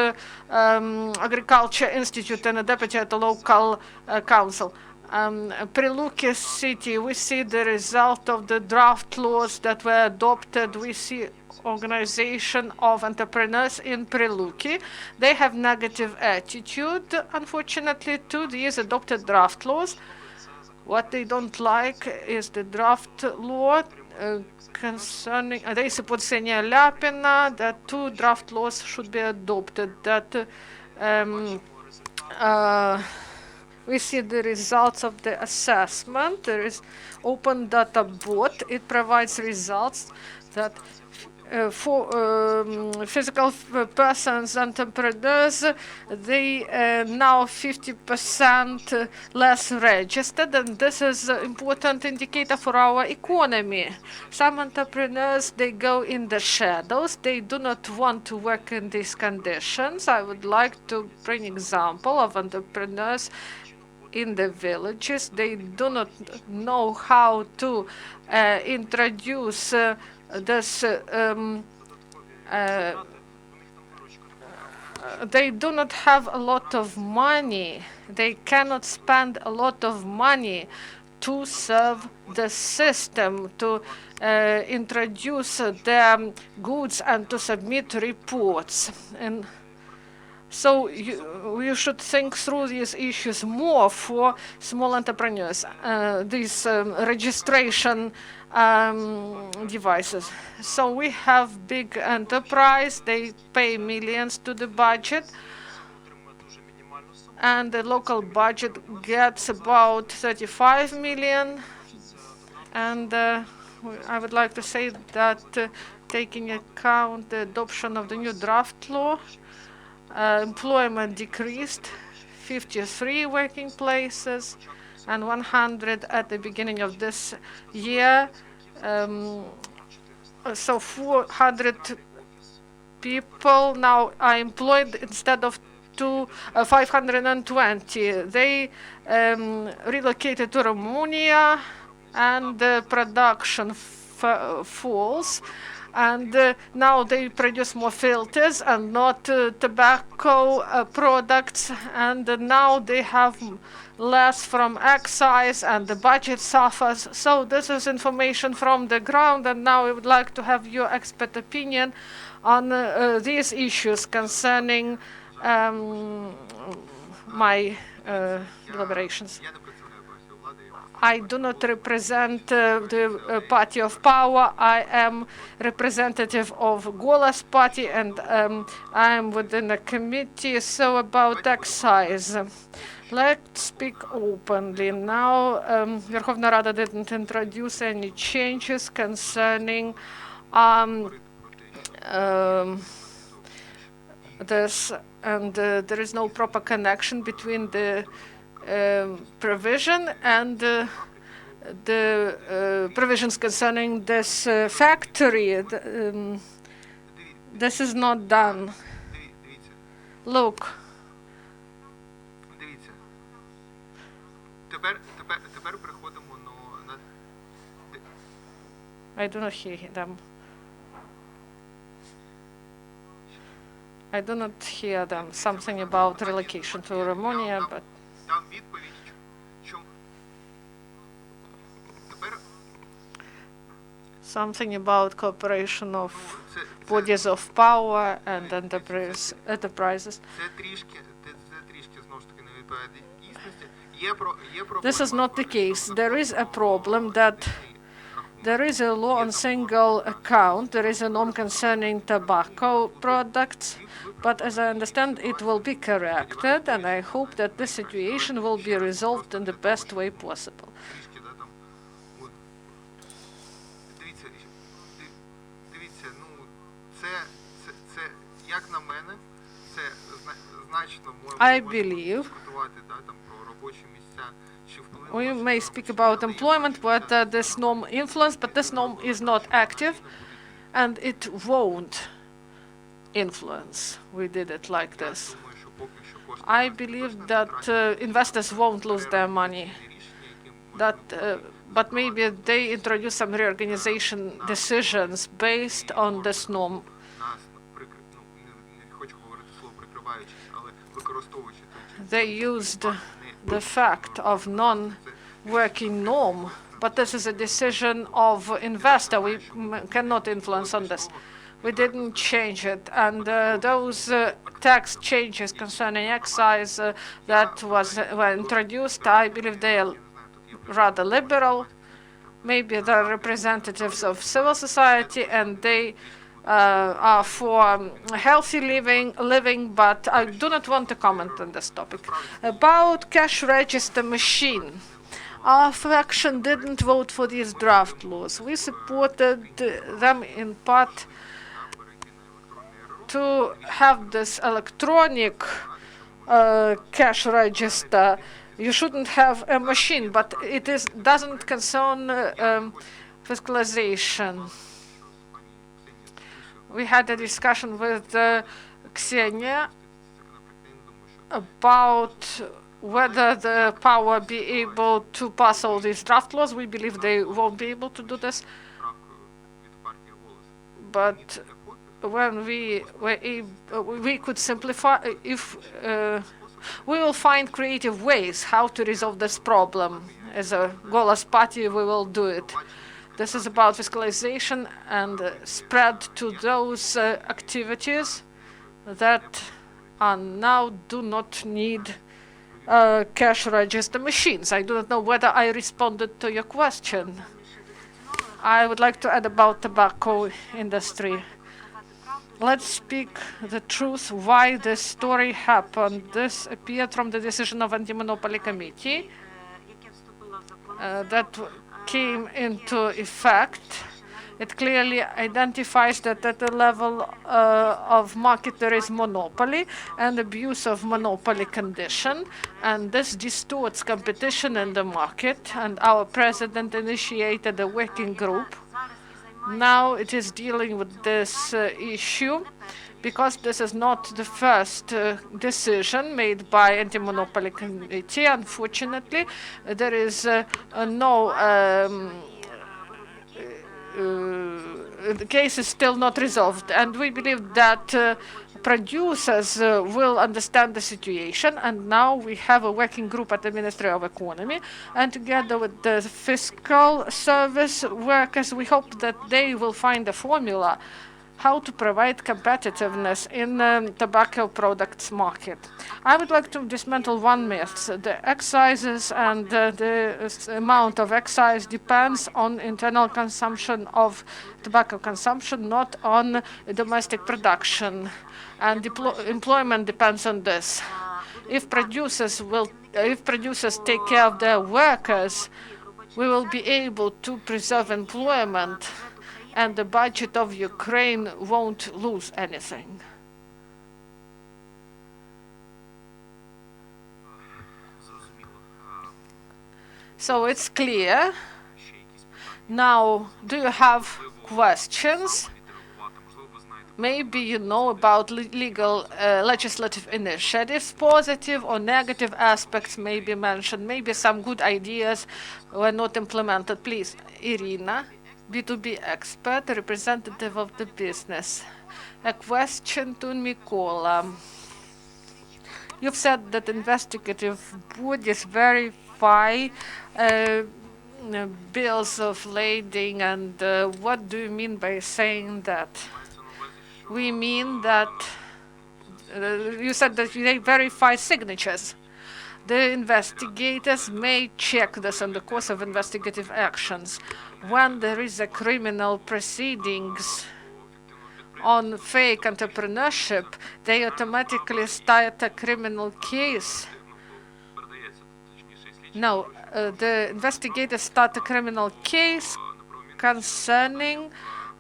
Agriculture Institute and a deputy at the local council. Priluki city, we see the result of the draft laws that were adopted. We see organization of entrepreneurs in Priluki. They have negative attitude, unfortunately, to these adopted draft laws. What they don't like is the draft law concerning, they support Ksenia Lapina, that 2 draft laws should be adopted, that we see the results of the assessment. There is open data bot. It provides results that for physical persons, entrepreneurs, they now 50% less registered, and this is an important indicator for our economy. Some entrepreneurs, they go in the shadows. They do not want to work in these conditions. I would like to bring an example of entrepreneurs in the villages. They do not know how to introduce this. They do not have a lot of money. They cannot spend a lot of money to serve the system, to introduce their goods and to submit reports. And so you should think through these issues more for small entrepreneurs. This registration devices. So we have big enterprise, they pay millions to the budget, and the local budget gets about 35 million. And I would like to say that taking account the adoption of the new draft law, employment decreased 53 working places and 100 at the beginning of this year. So 400 people now are employed instead of 520. They relocated to Romania, and the production falls. And now they produce more filters and not tobacco products, and now they have less from excise and the budget suffers. So this is information from the ground, and now I would like to have your expert opinion on these issues concerning my deliberations. I do not represent the party of power. I am representative of Golos party, and I am within a committee. So about excise, let's speak openly. Now, Verkhovna Rada didn't introduce any changes concerning this, and there is no proper connection between the provision and the provisions concerning this factory. This is not done. Look. I do not hear them. I do not hear them. Something about relocation to Romania, but something about cooperation of bodies of power and enterprises. This is not the case. There is a problem that there is a law on single account. There is a norm concerning tobacco products, but as I understand, it will be corrected, and I hope that this situation will be resolved in the best way possible. I believe we may speak about employment, but this norm influence, but this norm is not active, and it won't influence. We did it like this. I believe that investors won't lose their money. But maybe they introduce some reorganization decisions based on this norm. They used the fact of non-working norm, but this is a decision of investor. We cannot influence on this. We didn't change it, and those tax changes concerning excise that were introduced, I believe they are rather liberal. Maybe they're representatives of civil society, and they are for healthy living, but I do not want to comment on this topic. About cash register machine, our faction didn't vote for these draft laws. We supported them in part to have this electronic cash register. You shouldn't have a machine, but it doesn't concern fiscalization. We had a discussion with Ksenia about whether the power be able to pass all these draft laws. We believe they won't be able to do this. But when we were able, we could simplify. If we will find creative ways how to resolve this problem. As a Golos party, we will do it. This is about fiscalization and spread to those activities that now do not need cash register machines. I do not know whether I responded to your question. I would like to add about tobacco industry. Let's speak the truth why this story happened. This appeared from the decision of Anti-Monopoly Committee that came into effect. It clearly identifies that at the level of market there is monopoly and abuse of monopoly condition, and this distorts competition in the market, and our president initiated a working group. Now it is dealing with this issue because this is not the first decision made by Anti-Monopoly Committee. Unfortunately, there is no the case is still not resolved, and we believe that producers will understand the situation, and now we have a working group at the Ministry of Economy, and together with the fiscal service workers, we hope that they will find a formula how to provide competitiveness in the tobacco products market. I would like to dismantle one myth. The excises and the amount of excise depends on internal consumption of tobacco consumption, not on domestic production. And employment depends on this. If producers take care of their workers, we will be able to preserve employment, and the budget of Ukraine won't lose anything. So it's clear. Now, do you have questions? Maybe you know about legal legislative initiatives, positive or negative aspects may be mentioned, maybe some good ideas were not implemented. Please, Irina. B2B expert, representative of the business. A question to Mykola. You've said that investigative bodies verify bills of lading, and what do you mean by saying that? We mean that you said that they verify signatures. The investigators may check this in the course of investigative actions. When there is a criminal proceedings on fake entrepreneurship, they automatically start a criminal case. No, the investigators start a criminal case concerning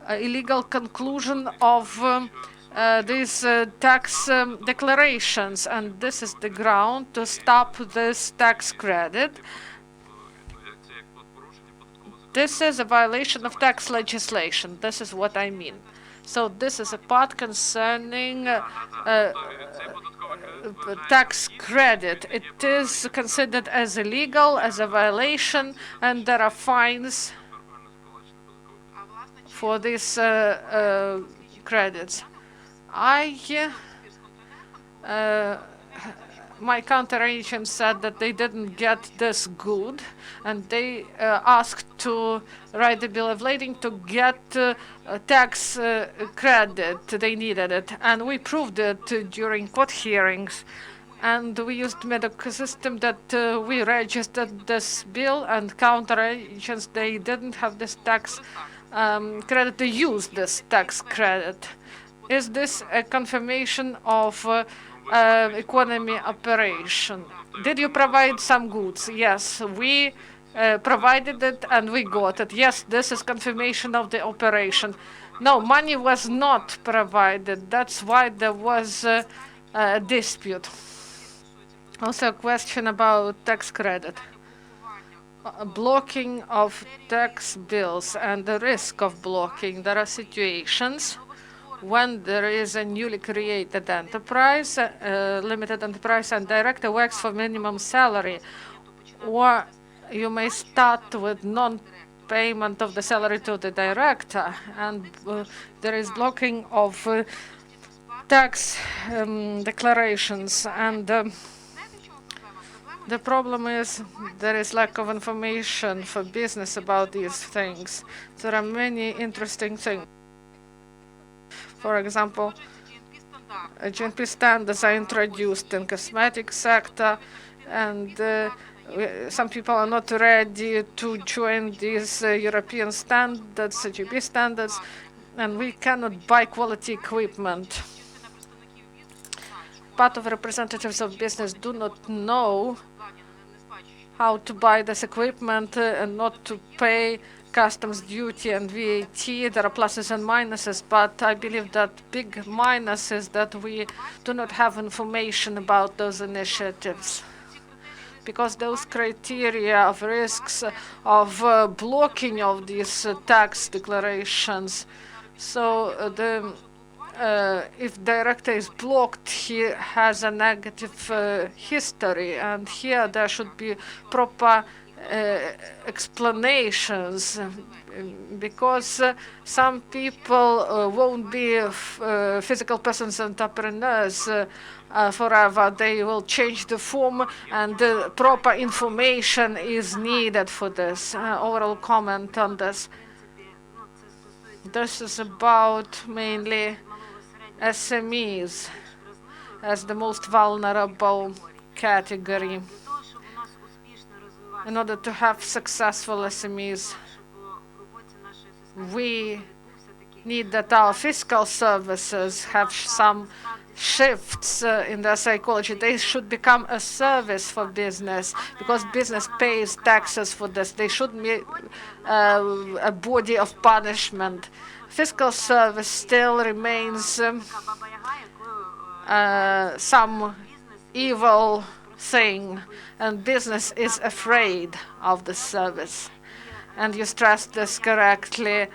illegal conclusion of these tax declarations, and this is the ground to stop this tax credit. This is a violation of tax legislation. This is what I mean. So this is a part concerning tax credit. It is considered as illegal, as a violation, and there are fines for these credits. My counteragent said that they didn't get this good, and they asked to write the bill of lading to get tax credit. They needed it, and we proved it during court hearings. And we used medical system that we registered this bill, and counteragents, they didn't have this tax credit. They used this tax credit. Is this a confirmation of economy operation? Did you provide some goods? Yes, we provided it and we got it. Yes, this is confirmation of the operation. No, money was not provided. That's why there was a dispute. Also a question about tax credit. Blocking of tax bills and the risk of blocking. There are situations when there is a newly created enterprise, limited enterprise, and director works for minimum salary, or you may start with non-payment of the salary to the director, and there is blocking of tax declarations, and the problem is there is lack of information for business about these things. There are many interesting things. For example, GMP standards are introduced in cosmetic sector, and some people are not ready to join these European standards, GB standards, and we cannot buy quality equipment. Part of representatives of business do not know how to buy this equipment and not to pay customs duty and VAT. There are pluses and minuses, but I believe that big minus is that we do not have information about those initiatives, because those criteria of risks of blocking of these tax declarations. So if director is blocked, he has a negative history, and here there should be proper explanations, because some people won't be physical persons entrepreneurs forever. They will change the form, and proper information is needed for this. Overall comment on this. This is about mainly SMEs as the most vulnerable category. In order to have successful SMEs, we need that our fiscal services have some shifts in their psychology. They should become a service for business, because business pays taxes for this. They should be a body of punishment. Fiscal service still remains some evil thing, and business is afraid of the service. And you stressed this correctly.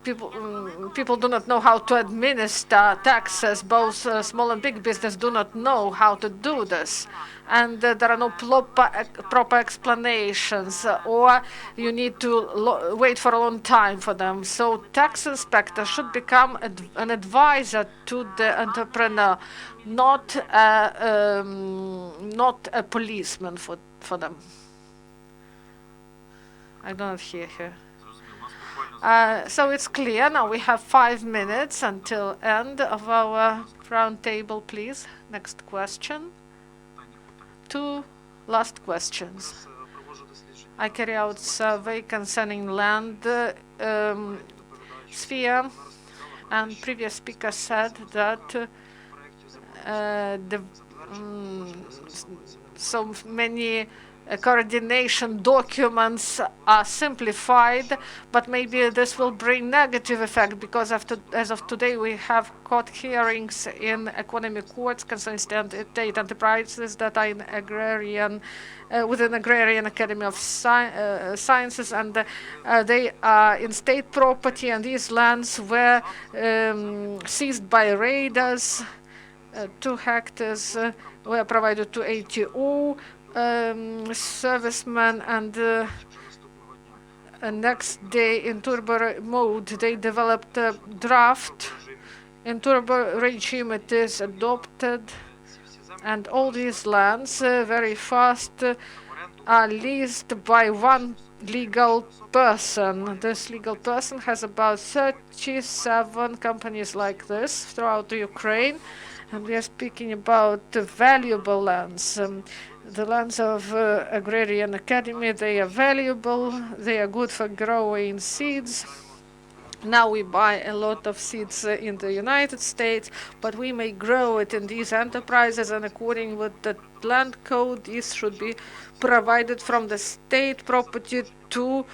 People do not know how to administer taxes. Both small and big business do not know how to do this, and there are no proper explanations, or you need to wait for a long time for them. So tax inspector should become an advisor to the entrepreneur, not a policeman for them. I don't hear her. So it's clear. Now we have 5 minutes until end of our round table, please. Next question. 2 last questions. I carry out survey concerning land sphere, and previous speaker said that so many coordination documents are simplified, but maybe this will bring negative effect, because as of today we have court hearings in economic courts concerning state enterprises that are in agrarian within Agrarian Academy of Sciences, and they are in state property, and these lands were seized by raiders. 2 hectares were provided to ATO servicemen, and next day in turbo mode they developed a draft. In turbo regime it is adopted, and all these lands very fast are leased by one legal person. This legal person has about 37 companies like this throughout Ukraine, and we are speaking about valuable lands. The lands of Agrarian Academy, they are valuable, they are good for growing seeds. Now we buy a lot of seeds in the United States, but we may grow it in these enterprises, and according with the land code, these should be provided from the state property to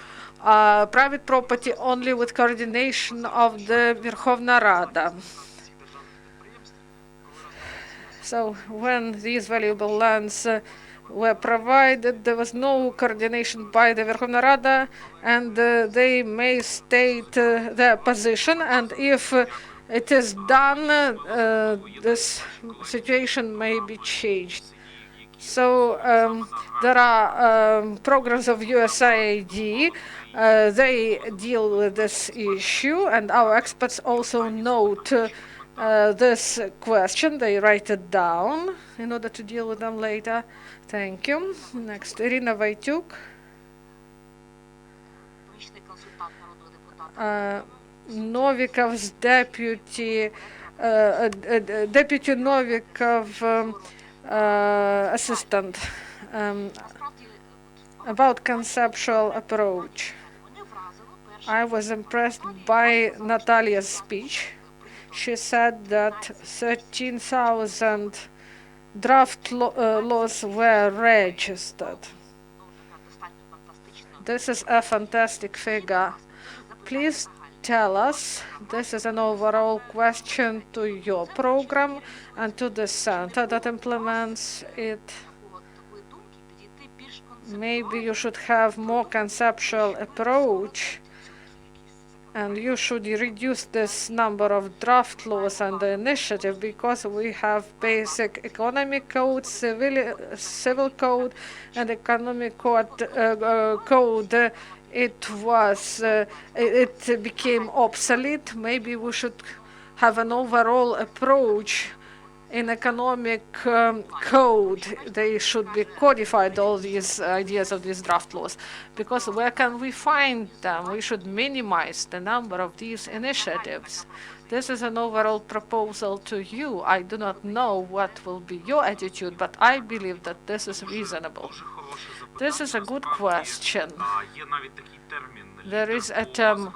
private property only with coordination of the Verkhovna Rada. So when these valuable lands were provided, there was no coordination by the Verkhovna Rada, and they may state their position, and if it is done, this situation may be changed. So there are programs of USAID. They deal with this issue, and our experts also note this question. They write it down in order to deal with them later. Thank you. Next, Irina Vaityuk. Novikov's deputy Novikov assistant. About conceptual approach. I was impressed by Natalia's speech. She said that 13,000 draft laws were registered. This is a fantastic figure. Please tell us, this is an overall question to your program and to the center that implements it. Maybe you should have more conceptual approach, and you should reduce this number of draft laws and the initiative, because we have basic economic code, civil code, and economic code. It became obsolete. Maybe we should have an overall approach in economic code. They should be codified, all these ideas of these draft laws, because where can we find them? We should minimize the number of these initiatives. This is an overall proposal to you. I do not know what will be your attitude, but I believe that this is reasonable. This is a good question. There is a term,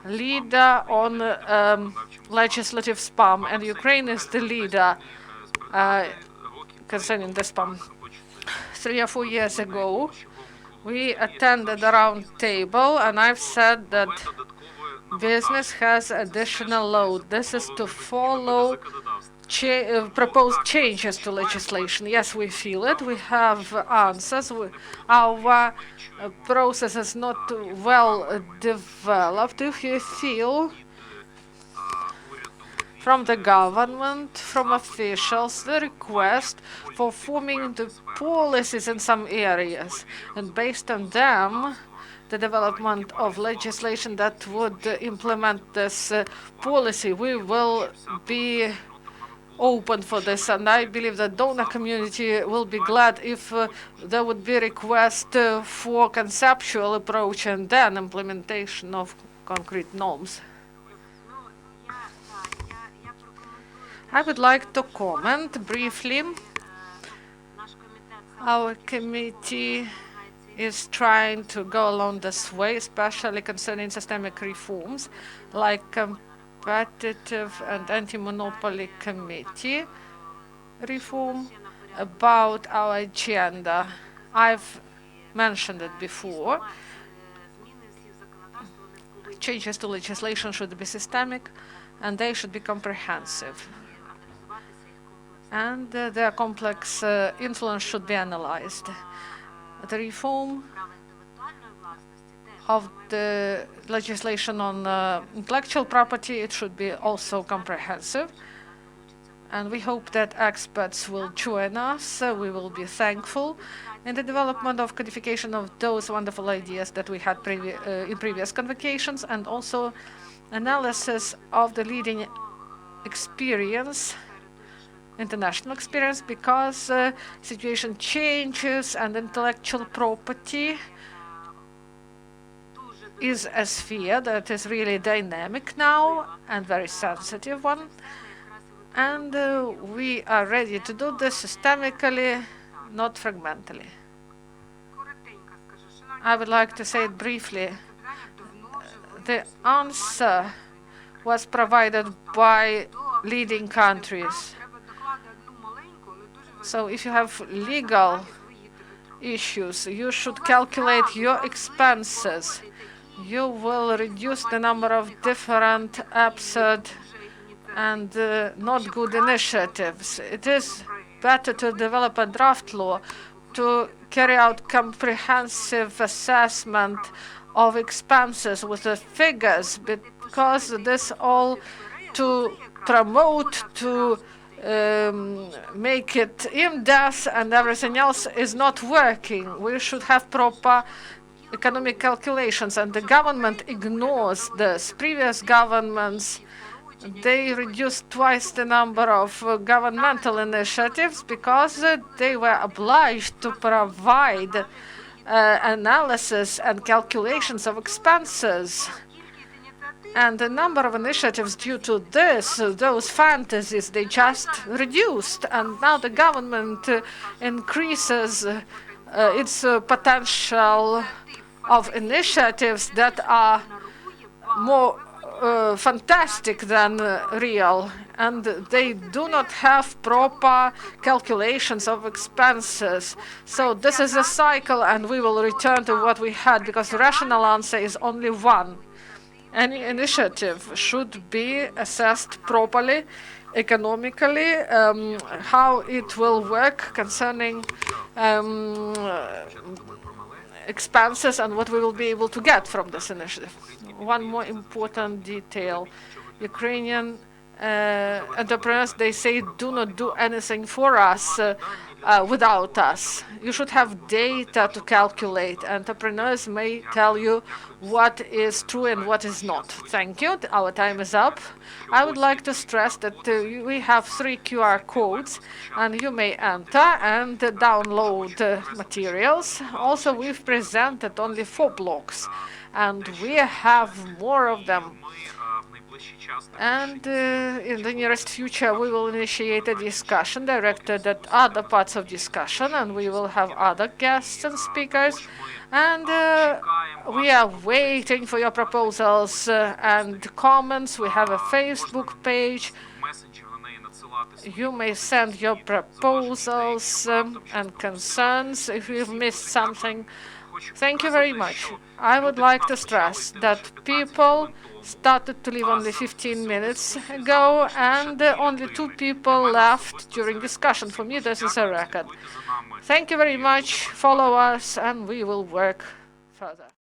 leader on legislative spam, and Ukraine is the leader concerning the spam. 3 or 4 years ago, we attended a round table, and I've said that business has additional load. This is to follow proposed changes to legislation. Yes, we feel it. We have answers. Our process is not well developed. If you feel from the government, from officials, the request for forming the policies in some areas, and based on them, the development of legislation that would implement this policy, we will be open for this, and I believe the donor community will be glad if there would be request for conceptual approach and then implementation of concrete norms. I would like to comment briefly. Our committee is trying to go along this way, especially concerning systemic reforms, like competitive and anti-monopoly committee reform. About our agenda, I've mentioned it before. Changes to legislation should be systemic, and they should be comprehensive. And their complex influence should be analyzed. The reform of the legislation on intellectual property, it should be also comprehensive. And we hope that experts will join us. We will be thankful in the development of codification of those wonderful ideas that we had in previous convocations, and also analysis of the leading experience, international experience, because situation changes and intellectual property is a sphere that is really dynamic now and very sensitive one. And we are ready to do this systemically, not fragmentally. I would like to say it briefly. The answer was provided by leading countries. So if you have legal issues, you should calculate your expenses. You will reduce the number of different absurd and not good initiatives. It is better to develop a draft law to carry out comprehensive assessment of expenses with the figures, because this all to promote, to make it in-depth, and everything else is not working. We should have proper economic calculations, and the government ignores this. Previous governments, they reduced twice the number of governmental initiatives because they were obliged to provide analysis and calculations of expenses. And the number of initiatives due to this, those fantasies, they just reduced. And now the government increases its potential of initiatives that are more fantastic than real, and they do not have proper calculations of expenses. So this is a cycle, and we will return to what we had, because the rational answer is only one. Any initiative should be assessed properly, economically, how it will work concerning expenses and what we will be able to get from this initiative. One more important detail. Ukrainian entrepreneurs, they say, do not do anything for us without us. You should have data to calculate. Entrepreneurs may tell you what is true and what is not. Thank you. Our time is up. I would like to stress that we have 3 QR codes, and you may enter and download materials. Also, we've presented only 4 blocks, and we have more of them. And in the nearest future, we will initiate a discussion directed at other parts of discussion, and we will have other guests and speakers. And we are waiting for your proposals and comments. We have a Facebook page. You may send your proposals and concerns if we've missed something. Thank you very much. I would like to stress that people started to leave only 15 minutes ago, and only 2 people left during discussion. For me, this is a record. Thank you very much. Follow us, and we will work further.